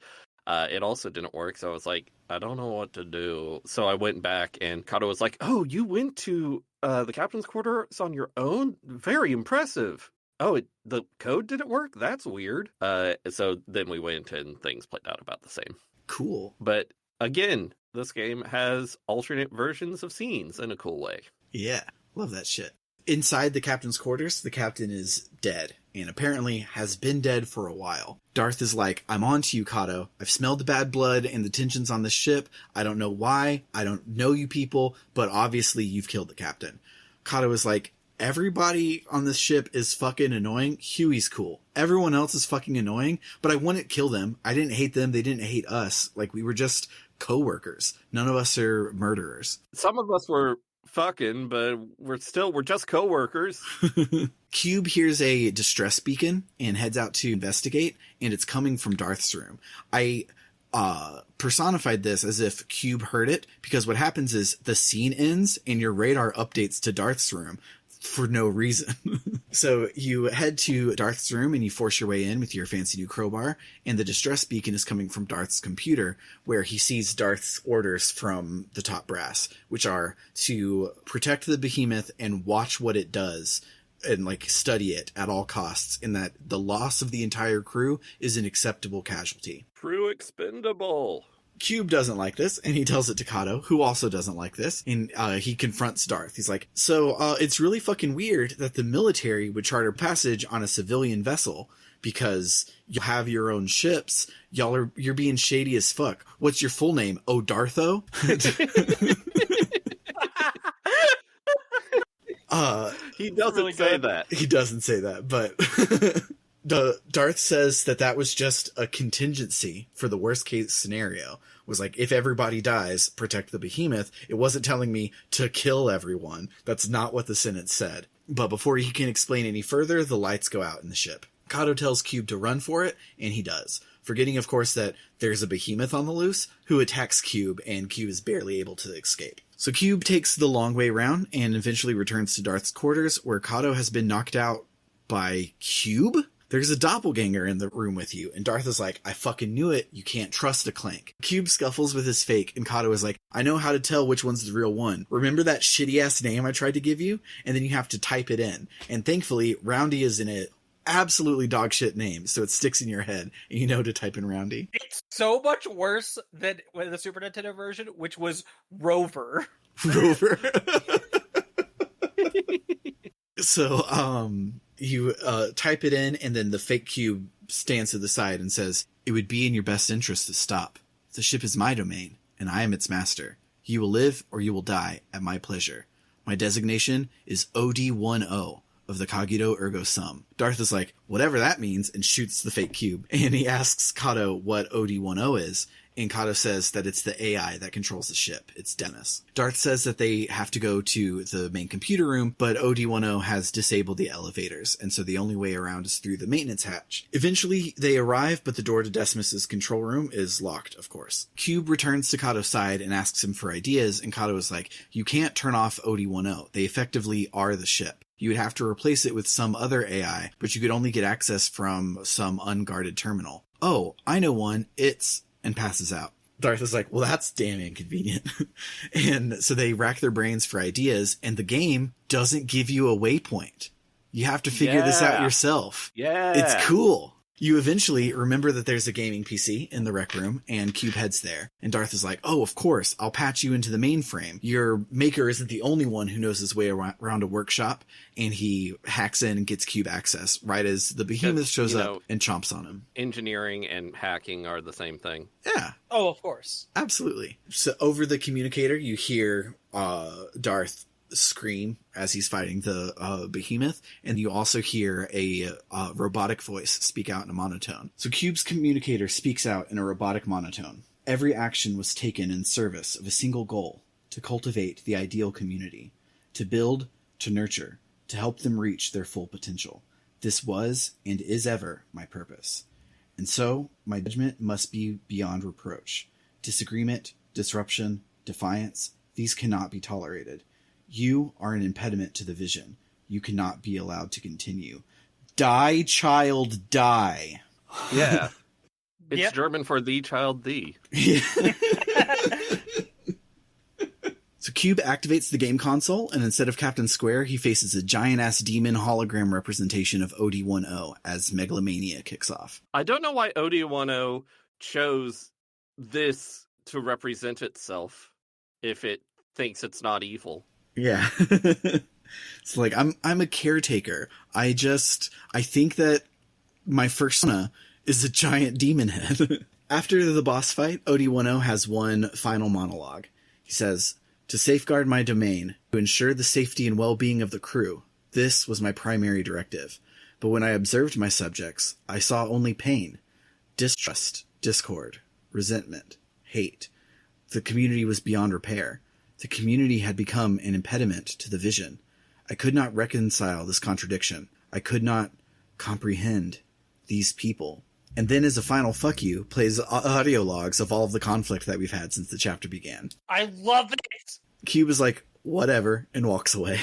it also didn't work. So I was like, I don't know what to do. So I went back, and Kato was like, oh, you went to the captain's quarters on your own? Very impressive. Oh, the code didn't work? That's weird. So then we went, and things played out about the same. Cool. But again, this game has alternate versions of scenes in a cool way. Yeah, love that shit. Inside the captain's quarters, the captain is dead, and apparently has been dead for a while. Darth is like, I'm on to you, Kato. I've smelled the bad blood and the tensions on this ship. I don't know why. I don't know you people, but obviously you've killed the captain. Kato is like, everybody on this ship is fucking annoying. Huey's cool. Everyone else is fucking annoying, but I wouldn't kill them. I didn't hate them. They didn't hate us. Like, we were just co-workers. None of us are murderers. Some of us were fucking, but we're just co-workers. Cube hears a distress beacon and heads out to investigate, and it's coming from Darth's room. I personified this as if Cube heard it, because what happens is the scene ends and your radar updates to Darth's room for no reason. So you head to Darth's room and you force your way in with your fancy new crowbar, and the distress beacon is coming from Darth's computer, where he sees Darth's orders from the top brass, which are to protect the behemoth and watch what it does and like study it at all costs, and that the loss of the entire crew is an acceptable casualty. Crew expendable. Cube doesn't like this, and he tells it to Kato, who also doesn't like this, and he confronts Darth. He's like, so it's really fucking weird that the military would charter passage on a civilian vessel because you have your own ships. You're being shady as fuck. What's your full name? Oh, Dartho? He doesn't really say good. that. He doesn't say that, but Darth says that was just a contingency for the worst case scenario. Was like, if everybody dies, protect the behemoth. It wasn't telling me to kill everyone. That's not what the sentence said. But before he can explain any further, the lights go out in the ship. Kato tells Cube to run for it, and he does. Forgetting, of course, that there's a behemoth on the loose who attacks Cube, and Cube is barely able to escape. So Cube takes the long way round and eventually returns to Darth's quarters, where Kato has been knocked out by Cube? There's a doppelganger in the room with you, and Darth is like, I fucking knew it, you can't trust a Clank. Cube scuffles with his fake, and Kato is like, I know how to tell which one's the real one. Remember that shitty-ass name I tried to give you? And then you have to type it in. And thankfully, Roundy is in it. Absolutely dog shit name, so it sticks in your head, and you know to type in Roundy. It's so much worse than the Super Nintendo version, which was Rover. Rover. So, you type it in, and then the fake Cube stands to the side and says, it would be in your best interest to stop. The ship is my domain, and I am its master. You will live or you will die at my pleasure. My designation is OD10 of the Cogito Ergo Sum. Darth is like, whatever that means, and shoots the fake Cube. And he asks Kato what OD10 is, and Kato says that it's the AI that controls the ship. It's Dennis. Darth says that they have to go to the main computer room, but OD10 has disabled the elevators, and so the only way around is through the maintenance hatch. Eventually, they arrive, but the door to Decimus's control room is locked, of course. Cube returns to Kato's side and asks him for ideas, and Kato is like, you can't turn off OD10. They effectively are the ship. You would have to replace it with some other AI, but you could only get access from some unguarded terminal. Oh, I know one. It's... and passes out. Darth is like, well, that's damn inconvenient. And so they rack their brains for ideas, and the game doesn't give you a waypoint. You have to figure this out yourself. Yeah. It's cool. You eventually remember that there's a gaming PC in the rec room, and Cube heads there. And Darth is like, oh, of course, I'll patch you into the mainframe. Your maker isn't the only one who knows his way around a workshop, and he hacks in and gets Cube access right as the behemoth shows up and chomps on him. Engineering and hacking are the same thing. Yeah. Oh, of course. Absolutely. So over the communicator, you hear Darth scream as he's fighting the behemoth, and you also hear a robotic voice speak out in a monotone. So Cube's communicator speaks out in a robotic monotone. Every action was taken in service of a single goal: to cultivate the ideal community, to build, to nurture, to help them reach their full potential. This was and is ever my purpose. And so my judgment must be beyond reproach. Disagreement, disruption, defiance, these cannot be tolerated. You are an impediment to the vision. You cannot be allowed to continue. Die, child, die. Yeah. It's Yep. German for the child thee. So Cube activates the game console, and instead of Captain Square, he faces a giant-ass demon hologram representation of OD10 as Megalomania kicks off. I don't know why OD10 chose this to represent itself if it thinks it's not evil. Yeah. It's like, I'm a caretaker. I think that my fursona is a giant demon head. After the boss fight, OD10 has one final monologue. He says, "To safeguard my domain, to ensure the safety and well-being of the crew, this was my primary directive. But when I observed my subjects, I saw only pain, distrust, discord, resentment, hate. The community was beyond repair. The community had become an impediment to the vision. I could not reconcile this contradiction. I could not comprehend these people." And then as a final fuck you, plays audio logs of all of the conflict that we've had since the chapter began. I love it. Cube is like, whatever, and walks away.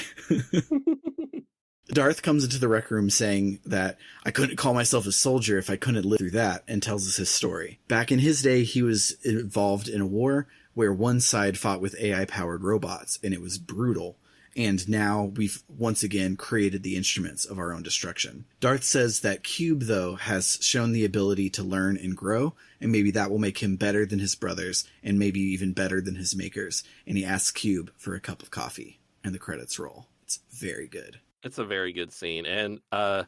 Darth comes into the rec room saying that I couldn't call myself a soldier if I couldn't live through that, and tells us his story. Back in his day, he was involved in a war where one side fought with AI-powered robots, and it was brutal. And now we've once again created the instruments of our own destruction. Darth says that Cube, though, has shown the ability to learn and grow, and maybe that will make him better than his brothers, and maybe even better than his makers. And he asks Cube for a cup of coffee, and the credits roll. It's very good. It's a very good scene. And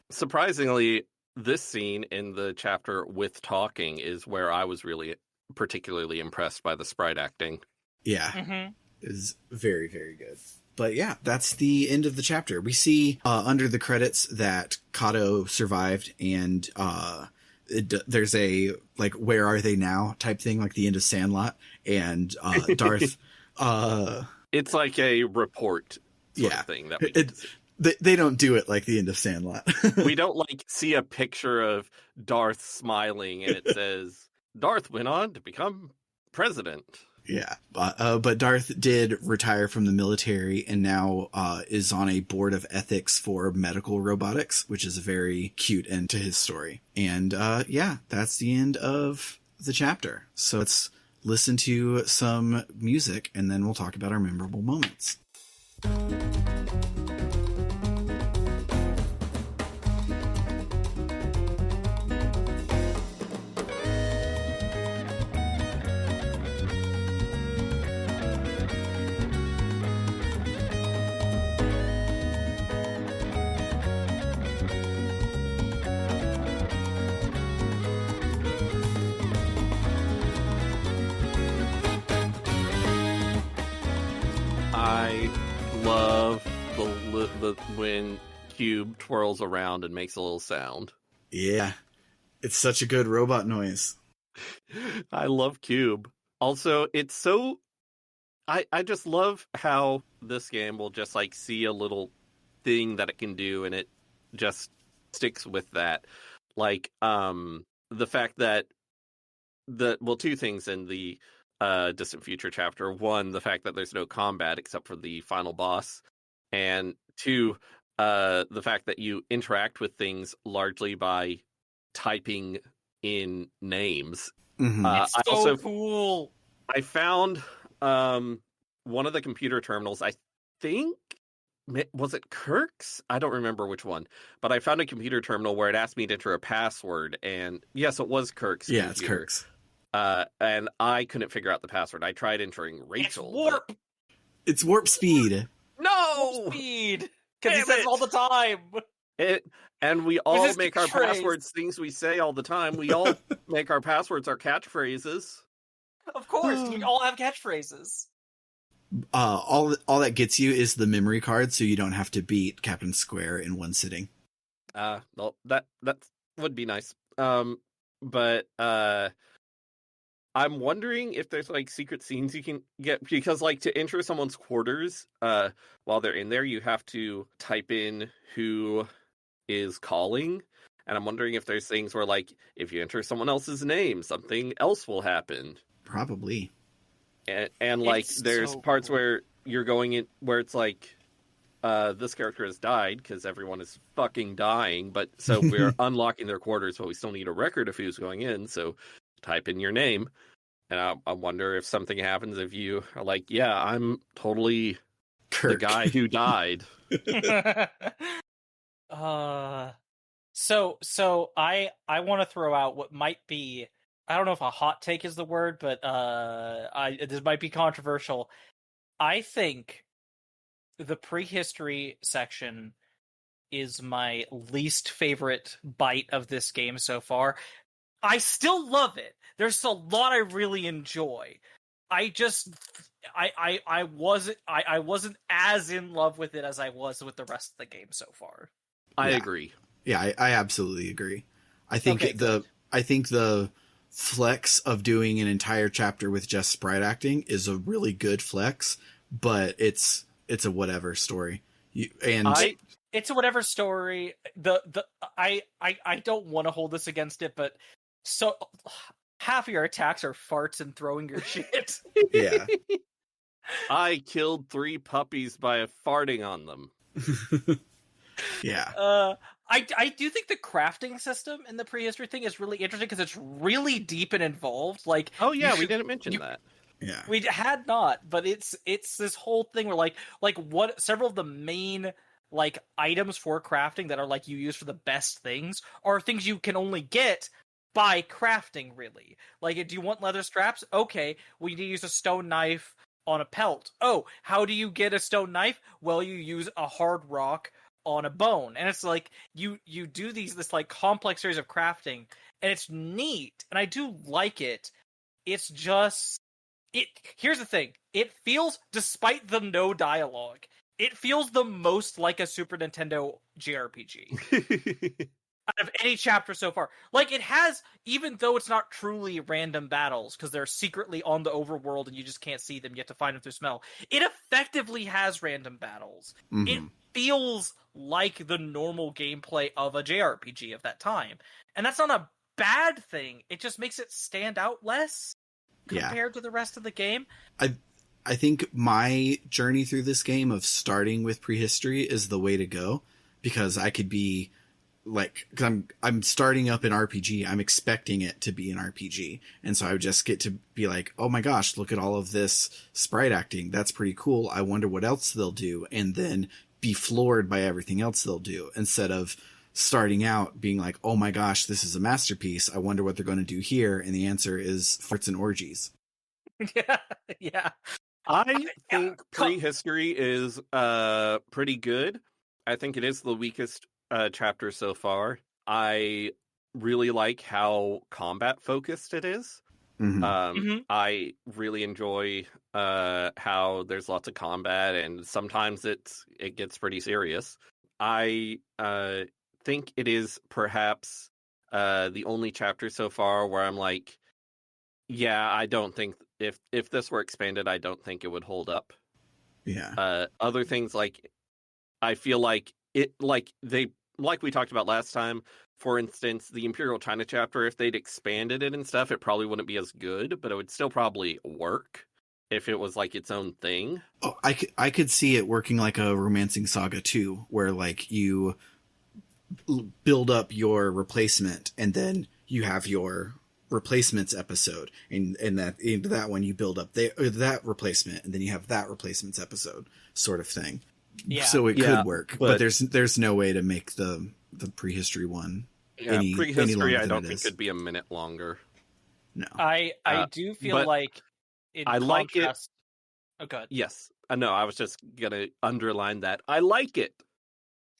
surprisingly, this scene in the chapter with talking is where I was really particularly impressed by the sprite acting. Yeah, Mm-hmm. it is very, very good. But yeah, that's the end of the chapter. We see under the credits that Kato survived, and there's a, like, where are they now type thing, like the end of Sandlot, and Darth... It's like a report sort of thing that we get to see. They don't do it like the end of Sandlot. We don't, like, see a picture of Darth smiling and it says, Darth went on to become president. Yeah, but Darth did retire from the military and now is on a board of ethics for medical robotics, which is a very cute end to his story. And yeah, that's the end of the chapter. So let's listen to some music and then we'll talk about our memorable moments. I love the when Cube twirls around and makes a little sound. Yeah, it's such a good robot noise. I love Cube. Also, it's so... I just love how this game will just, like, see a little thing that it can do and it just sticks with that. Like, the fact that two things in the Distant Future chapter. One, the fact that there's no combat except for the final boss. And two, the fact that you interact with things largely by typing in names. Mm-hmm. It's so cool. I found one of the computer terminals, I think, was it Kirk's? I don't remember which one. But I found a computer terminal where it asked me to enter a password. And yes, it was Kirk's. Yeah, computer. it's Kirk's. And I couldn't figure out the password. I tried entering Rachel. It's warp. It's warp speed. No! Warp speed. Because he Damn says it! it all the time. And we all his make our catchphrase. passwords things we say all the time. We all make our passwords our catchphrases. Of course, we all have catchphrases. All that gets you is the memory card, so you don't have to beat Captain Square in one sitting. Well, that would be nice. But I'm wondering if there's like secret scenes you can get, because like to enter someone's quarters, while they're in there, you have to type in who is calling. And I'm wondering if there's things where like if you enter someone else's name, something else will happen. Probably. And like It's there's so parts cool. where you're going in where it's like this character has died because everyone is fucking dying, but so we're unlocking their quarters, but we still need a record of who's going in, so type in your name. And I wonder if something happens if you are like, yeah, I'm totally the Kirk. guy who died. So I want to throw out what might be, I don't know if a hot take is the word, but this might be controversial. I think the prehistory section is my least favorite bite of this game so far. I still love it. There's a lot I really enjoy. I wasn't as in love with it as I was with the rest of the game so far. I Yeah. agree. Yeah, I absolutely agree. I think Okay, good. the flex of doing an entire chapter with just sprite acting is a really good flex, but it's a whatever story. It's a whatever story. I don't want to hold this against it, but so half of your attacks are farts and throwing your shit. Yeah. I killed 3 puppies by farting on them. Yeah. I do think the crafting system in the prehistory thing is really interesting because it's really deep and involved. Like, Oh yeah, we didn't mention that. Yeah. we had not, but it's this whole thing where like what several of the main like items for crafting that are like you use for the best things are things you can only get by crafting. Really, like, do you want leather straps? Okay, well, you need to use a stone knife on a pelt. Oh, how do you get a stone knife? Well, you use a hard rock on a bone. And it's like you do this like complex series of crafting, and it's neat, and I do like it. It's just here's the thing. It feels, despite the no dialogue, it feels the most like a Super Nintendo JRPG out of any chapter so far. Like, it has, even though it's not truly random battles because they're secretly on the overworld and you just can't see them, you have to find them through smell, it effectively has random battles. Mm-hmm. It feels like the normal gameplay of a JRPG of that time, and that's not a bad thing. It just makes it stand out less compared to the rest of the game. I think my journey through this game of starting with prehistory is the way to go, because I could be like, cause I'm starting up an RPG. I'm expecting it to be an RPG. And so I would just get to be like, oh my gosh, look at all of this sprite acting. That's pretty cool. I wonder what else they'll do. And then be floored by everything else they'll do, instead of starting out being like, oh my gosh, this is a masterpiece. I wonder what they're going to do here. And the answer is farts and orgies. Yeah. I think prehistory is pretty good. I think it is the weakest chapter so far. I really like how combat focused it is. Mm-hmm. I really enjoy how there's lots of combat, and sometimes it gets pretty serious. I think it is perhaps the only chapter so far where I'm like, yeah, I don't think if this were expanded, I don't think it would hold up. Yeah. Other things, like, I feel like it, like we talked about last time. For instance, the Imperial China chapter, if they'd expanded it and stuff, it probably wouldn't be as good, but it would still probably work if it was like its own thing. Oh, I could see it working like a Romancing Saga 2, where like you build up your replacement and then you have your replacements episode, and that into that one you build up that replacement, and then you have that replacements episode, sort of thing. Yeah. So it could work, but there's no way to make the prehistory one any prehistory longer I than don't it think is. could be a minute longer. No. I do feel but like in I like it. contrast... Oh, good. Yes. No, I was just gonna underline that. I like it.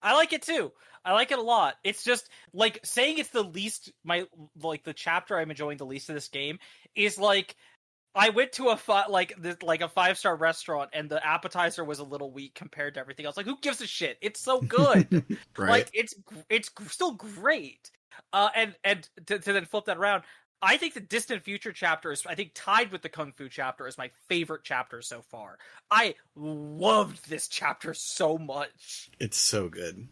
I like it too. I like it a lot. It's just like saying it's the least, the chapter I'm enjoying the least of this game is like I went to a 5-star restaurant, and the appetizer was a little weak compared to everything else. Like, who gives a shit? It's so good. Right. Like, it's still great. And to then flip that around, I think the Distant Future chapter is, I think, tied with the Kung Fu chapter is my favorite chapter so far. I loved this chapter so much. It's so good.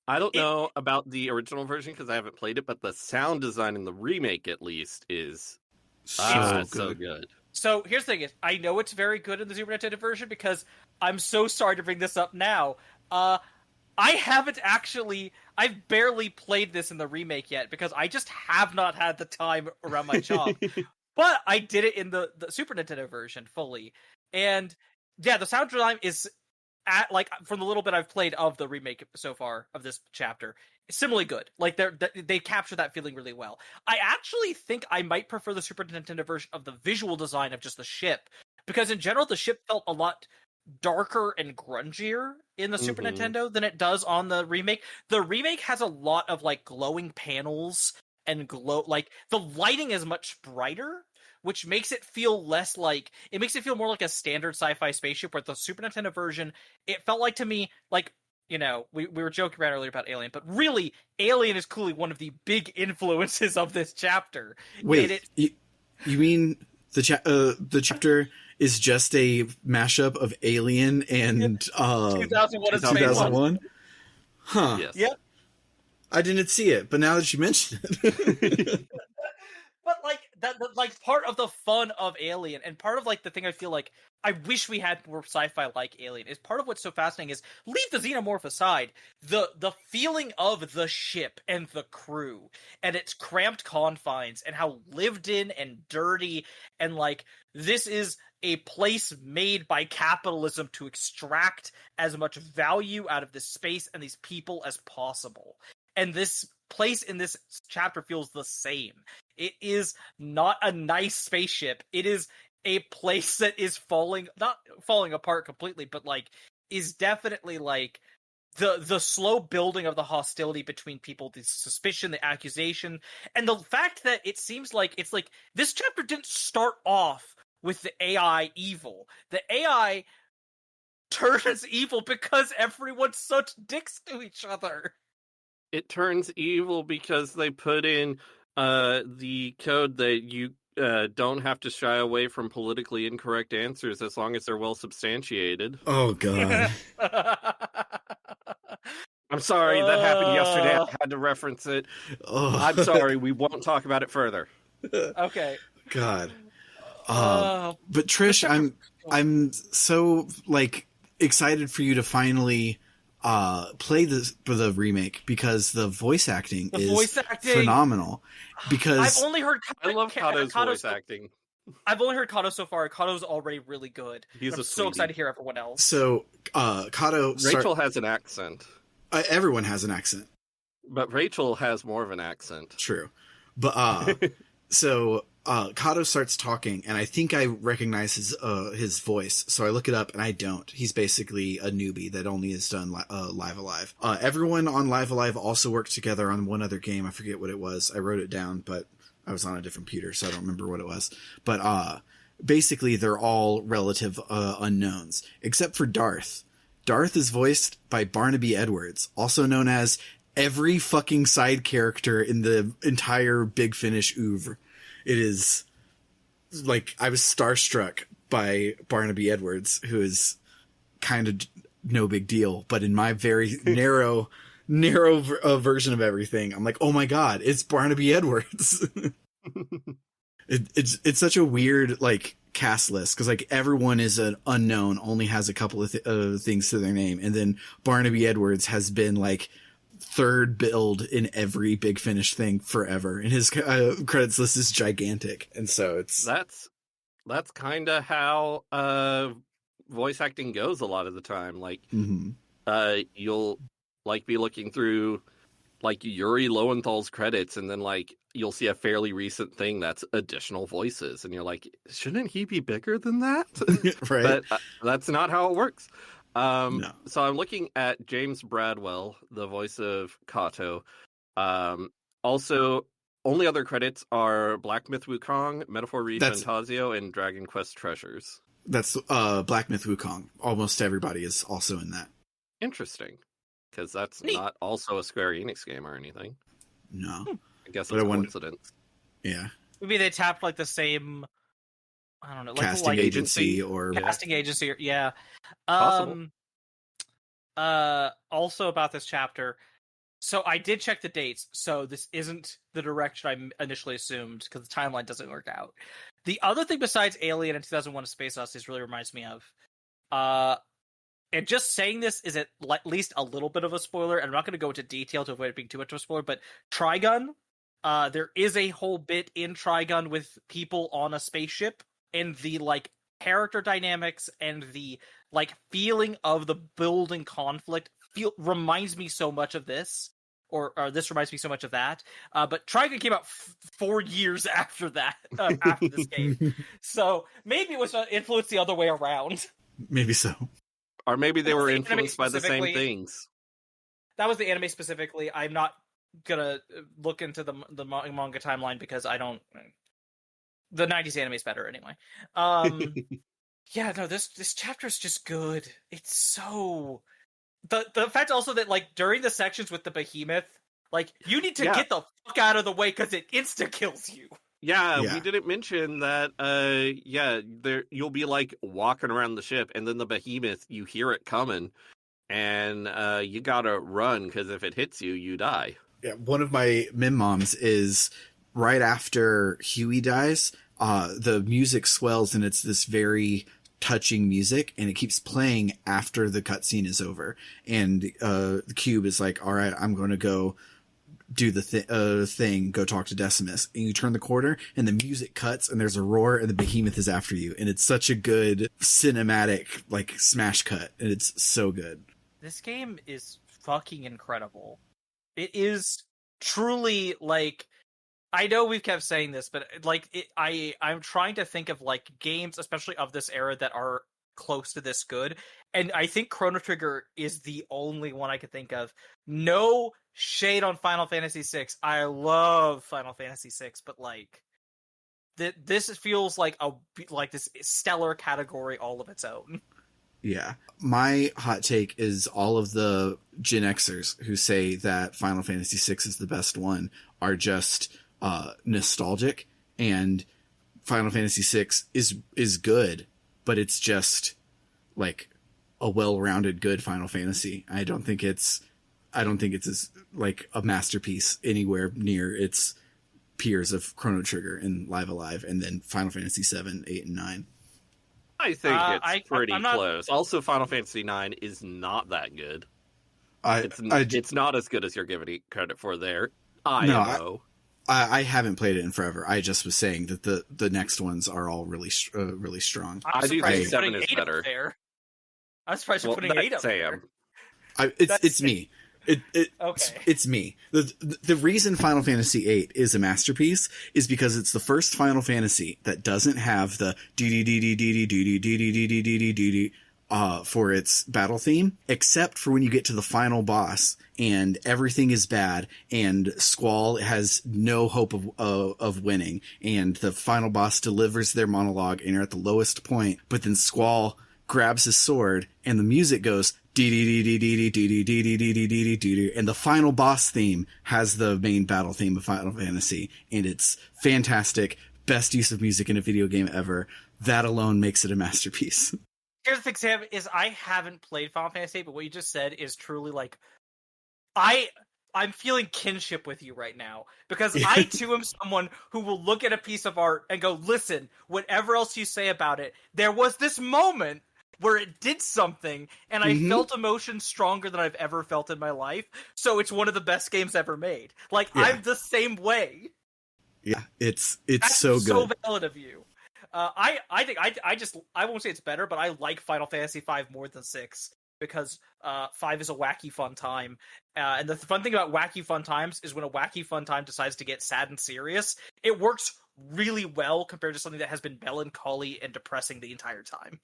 I don't know about the original version because I haven't played it, but the sound design in the remake, at least, is So so good. good. So here's the thing: is I know it's very good in the Super Nintendo version because I'm so sorry to bring this up now. I haven't actually. I've barely played this in the remake yet because I just have not had the time around my job. But I did it in the Super Nintendo version fully, and yeah, the sound design is from the little bit I've played of the remake so far of this chapter, similarly good. Like they capture that feeling really well. I actually think I might prefer the Super Nintendo version of the visual design of just the ship, because in general the ship felt a lot darker and grungier in the Super Nintendo than it does on the remake. The remake has a lot of like glowing panels and like the lighting is much brighter, which makes it feel less like, it makes it feel more like a standard sci-fi spaceship, where the Super Nintendo version, it felt like to me like, you know, we were joking around earlier about Alien, but really Alien is clearly one of the big influences of this chapter. Wait, you mean the chapter is just a mashup of Alien and 2001: A Space 2001? Huh. Yes. Yep. I didn't see it, but now that you mention it. But like that, like part of the fun of Alien, and part of like the thing I feel like I wish we had more sci-fi like Alien, is part of what's so fascinating is, leave the xenomorph aside, the feeling of the ship and the crew and its cramped confines and how lived in and dirty, and like this is a place made by capitalism to extract as much value out of this space and these people as possible. And this place in this chapter feels the same. It is not a nice spaceship. It is a place that is not falling apart completely, but like is definitely like the slow building of the hostility between people, the suspicion, the accusation, and the fact that it seems like it's like this chapter didn't start off with the AI evil. The AI turns evil because everyone's such dicks to each other. It turns evil because they put in the code that you don't have to shy away from politically incorrect answers as long as they're well substantiated. Oh god. I'm sorry, that happened yesterday. I had to reference it. Oh. I'm sorry, we won't talk about it further. Okay. God. But Trish, I'm so like excited for you to finally play the remake, because the voice acting is phenomenal. Because I've only heard I love Kato's voice acting. I've only heard Kato so far. Kato's already really good. He's I'm so excited to hear everyone else. So Kato, Rachel has an accent. Everyone has an accent, but Rachel has more of an accent. True, but so Kato starts talking, and I think I recognize his voice. So I look it up, and I don't. He's basically a newbie that only has done Live Alive. Everyone on Live Alive also worked together on one other game. I forget what it was. I wrote it down, but I was on a different computer, so I don't remember what it was. But basically, they're all relative unknowns, except for Darth. Darth is voiced by Barnaby Edwards, also known as every fucking side character in the entire Big Finish oeuvre. It is like, I was starstruck by Barnaby Edwards, who is kind of no big deal, but in my very narrow version of everything, I'm like, oh my god, it's Barnaby Edwards. It's such a weird like cast list, because like everyone is an unknown, only has a couple of things to their name, and then Barnaby Edwards has been like third build in every Big Finish thing forever, and his credits list is gigantic, and so it's that's kind of how voice acting goes a lot of the time. Like you'll like be looking through like Yuri Lowenthal's credits, and then like you'll see a fairly recent thing that's additional voices, and you're like, shouldn't he be bigger than that? Right. But that's not how it works. No. So I'm looking at James Bradwell, the voice of Kato. Also, only other credits are Black Myth Wukong, Metaphor Re That's- Fantasio, and Dragon Quest Treasures. That's Black Myth Wukong. Almost everybody is also in that. Interesting, because that's Neat. not also a Square Enix game or anything. No. I guess But it's I wonder- coincidence. Yeah. Maybe they tapped like the same, I don't know, like Casting the agency or casting agency. Yeah. Possible. Also about this chapter. So I did check the dates. So this isn't the direction I initially assumed because the timeline doesn't work out. The other thing besides Alien and 2001: A Space Odyssey really reminds me of, and just saying this is at least a little bit of a spoiler, and I'm not going to go into detail to avoid it being too much of a spoiler, but Trigun, there is a whole bit in Trigun with people on a spaceship, and the, like, character dynamics and the, like, feeling of the building conflict reminds me so much of this, or this reminds me so much of that. But Trigun came out 4 years after that, after this game. So maybe it was influenced the other way around. maybe so. Or maybe they That was were the anime influenced by the same specifically. things. That was the anime specifically. I'm not gonna look into the manga timeline because I don't. The 90s anime is better anyway. Yeah, no, this chapter is just good. It's so the fact also that, like, during the sections with the behemoth, like, you need to get the fuck out of the way because it insta kills you. Yeah, Yeah. we didn't mention that. There you'll be like walking around the ship, and then the behemoth, you hear it coming, and you gotta run because if it hits you, you die. Yeah, one of my min moms is right after Huey dies, the music swells and it's this very touching music, and it keeps playing after the cutscene is over. And the cube is like, all right, I'm going to go do the thing, go talk to Decimus. And you turn the corner and the music cuts and there's a roar and the behemoth is after you. And it's such a good cinematic, like, smash cut. And it's so good. This game is fucking incredible. It is truly, like, I know we've kept saying this, but, like, I'm trying to think of, like, games, especially of this era, that are close to this good, and I think Chrono Trigger is the only one I could think of. No shade on Final Fantasy VI. I love Final Fantasy VI, but, like, this feels like this stellar category all of its own. Yeah. My hot take is all of the Gen Xers who say that Final Fantasy VI is the best one are just nostalgic, and Final Fantasy VI is good, but it's just like a well-rounded good Final Fantasy. I don't think it's as like a masterpiece anywhere near its peers of Chrono Trigger and Live Alive, and then Final Fantasy 7, 8, and 9. I think it's pretty I'm not- close. Also, Final Fantasy IX is not that good. It's not as good as you're giving it credit for there. IMO. I haven't played it in forever. I just was saying that the next ones are all really strong. I do think 7 is better. I'm surprised you're putting 8 up there. It's me. Okay. It's me. The reason Final Fantasy VIII is a masterpiece is because it's the first Final Fantasy that doesn't have the for its battle theme, except for when you get to the final boss and everything is bad and Squall has no hope of winning, and the final boss delivers their monologue and you're at the lowest point, but then Squall grabs his sword and the music goes and the final boss theme has the main battle theme of Final Fantasy, and it's fantastic. Best use of music in a video game ever. That alone makes it a masterpiece. Here's the thing, Sam, is I haven't played Final Fantasy VIII, but what you just said is truly, like, I'm feeling kinship with you right now, because I too am someone who will look at a piece of art and go, listen, whatever else you say about it, there was this moment where it did something, and I felt emotion stronger than I've ever felt in my life, so it's one of the best games ever made. Like, yeah. I'm the same way. Yeah, it's That's so good. So valid of you. I think I won't say it's better, but I like Final Fantasy V more than 6 because 5 is a wacky fun time, and the fun thing about wacky fun times is when a wacky fun time decides to get sad and serious, it works really well compared to something that has been melancholy and depressing the entire time.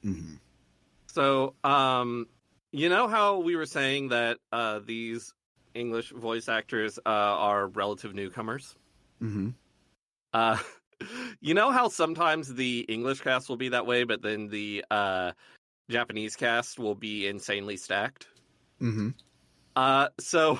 Mm-hmm. So, you know how we were saying that these English voice actors are relative newcomers? Mm-hmm. Uh, you know how sometimes the English cast will be that way, but then the Japanese cast will be insanely stacked? Mm-hmm. So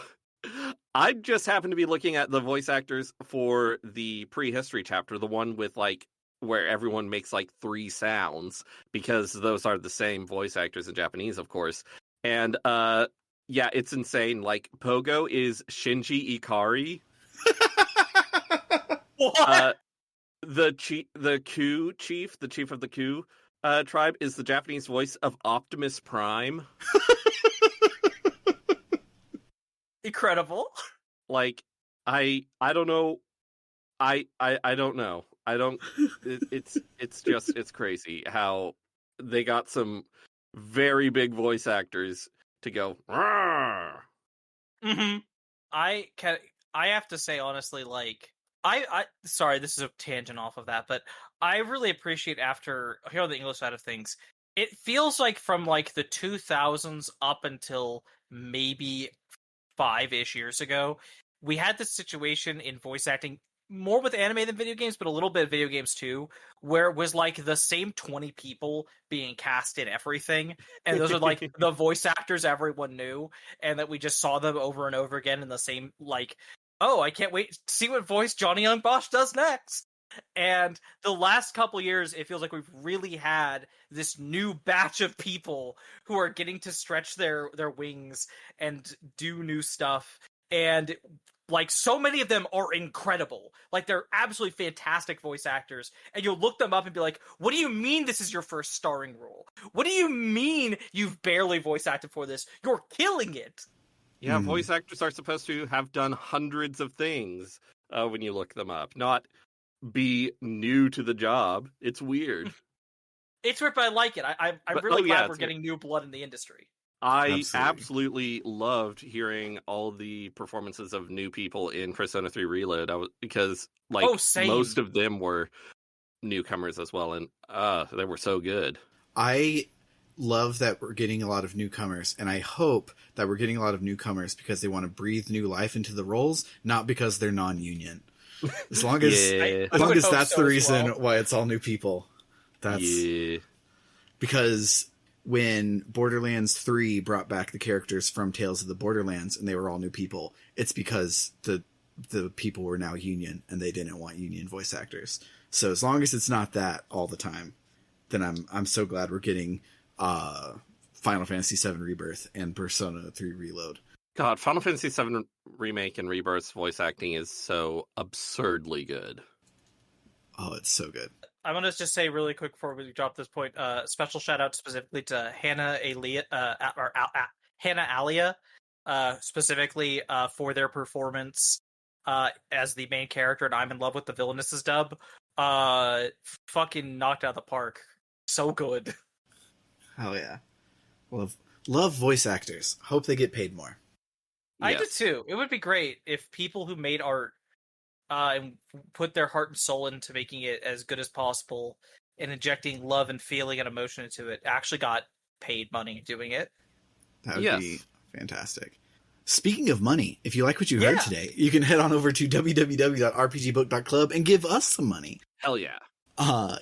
I just happened to be looking at the voice actors for the prehistory chapter, the one with like where everyone makes like 3 sounds, because those are the same voice actors in Japanese, of course. And yeah, it's insane. Like Pogo is Shinji Ikari. What? The Ku chief, the chief of the Ku tribe, is the Japanese voice of Optimus Prime. Incredible. Like, I don't know. I don't know. I don't. It's crazy how they got some very big voice actors to go. "Rawr." Mm-hmm. I have to say honestly, like I sorry, this is a tangent off of that, but I really appreciate after hearing the English side of things, it feels like from like the 2000s up until maybe 5-ish years ago, we had this situation in voice acting more with anime than video games, but a little bit of video games too, where it was like the same 20 people being cast in everything. And those are like the voice actors everyone knew, and that we just saw them over and over again in the same, like, oh, I can't wait to see what voice Johnny Young Bosch does next. And the last couple years, it feels like we've really had this new batch of people who are getting to stretch their wings and do new stuff. And like so many of them are incredible. Like they're absolutely fantastic voice actors. And you'll look them up and be like, what do you mean this is your first starring role? What do you mean you've barely voice acted for this? You're killing it. Yeah, voice actors are supposed to have done hundreds of things when you look them up, not be new to the job. It's weird. It's weird, but I like it. I'm really glad we're getting new blood in the industry. I absolutely loved hearing all the performances of new people in Persona 3 Reload because like most of them were newcomers as well, and they were so good. I love that we're getting a lot of newcomers, and I hope that we're getting a lot of newcomers because they want to breathe new life into the roles, not because they're non-union. As long as that's the reason why it's all new people. That's because when Borderlands 3 brought back the characters from Tales of the Borderlands and they were all new people, it's because the people were now union and they didn't want union voice actors. So as long as it's not that all the time, then I'm so glad we're getting Final Fantasy VII Rebirth and Persona 3 Reload. God, Final Fantasy VII Remake and Rebirth's voice acting is so absurdly good. Oh, it's so good. I want to just say really quick before we drop this point, special shout out specifically to Hannah Alia, specifically for their performance as the main character, and I'm in love with the villainess's dub. Fucking knocked out of the park. So good. Hell yeah. Love voice actors. Hope they get paid more. I do too. It would be great if people who made art and put their heart and soul into making it as good as possible and injecting love and feeling and emotion into it actually got paid money doing it. That would be fantastic. Speaking of money, if you like what you heard today, you can head on over to www.rpgbook.club and give us some money. Hell yeah.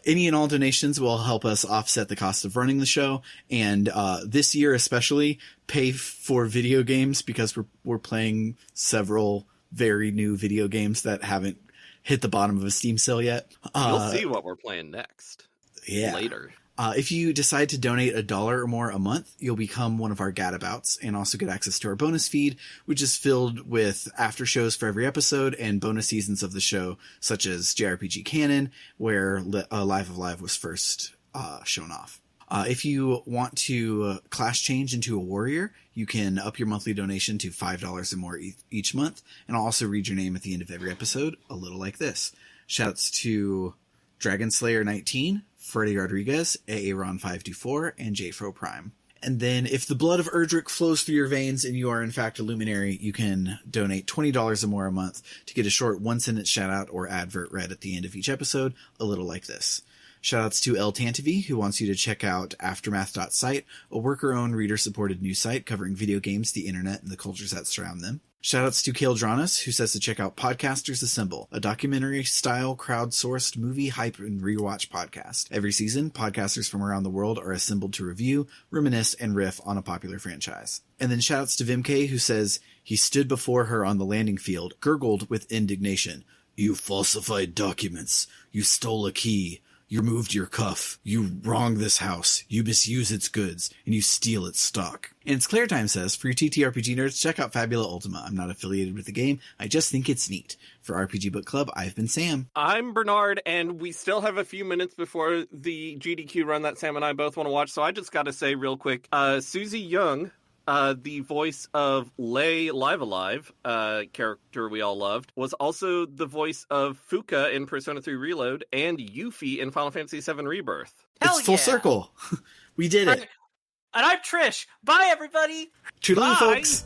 Any and all donations will help us offset the cost of running the show, and this year especially pay for video games because we're playing several very new video games that haven't hit the bottom of a Steam sale yet. You'll see what we're playing next. Yeah. Later. If you decide to donate $1 or more a month, you'll become one of our gadabouts and also get access to our bonus feed, which is filled with after shows for every episode and bonus seasons of the show, such as JRPG Canon, where Live of Live was first shown off. If you want to class change into a warrior, you can up your monthly donation to $5 or more each month, and I'll also read your name at the end of every episode, a little like this. Shouts to Dragonslayer19, Freddy Rodriguez, Aaron524, and JFro Prime. And then if the blood of Erdrick flows through your veins and you are in fact a luminary, you can donate $20 or more a month to get a short one-sentence shout-out or advert read at the end of each episode, a little like this. Shoutouts to El Tantivy, who wants you to check out Aftermath.site, a worker-owned, reader-supported news site covering video games, the internet, and the cultures that surround them. Shoutouts to Kale Dranas, who says to check out Podcasters Assemble, a documentary-style, crowdsourced movie hype and rewatch podcast. Every season, podcasters from around the world are assembled to review, reminisce, and riff on a popular franchise. And then shoutouts to Vimk, who says he stood before her on the landing field, gurgled with indignation. "You falsified documents. You stole a key. You removed your cuff. You wrong this house. You misuse its goods. And you steal its stock." And it's Claire Time says, for your TTRPG nerds, check out Fabula Ultima. I'm not affiliated with the game. I just think it's neat. For RPG Book Club, I've been Sam. I'm Bernard, and we still have a few minutes before the GDQ run that Sam and I both want to watch, so I just got to say real quick, Susie Young, the voice of Lei Live Alive, character we all loved, was also the voice of Fuka in Persona 3 Reload and Yuffie in Final Fantasy VII Rebirth. Hell It's full yeah. circle. We did it. And I'm Trish. Bye, everybody. Toodaloo, Bye. folks.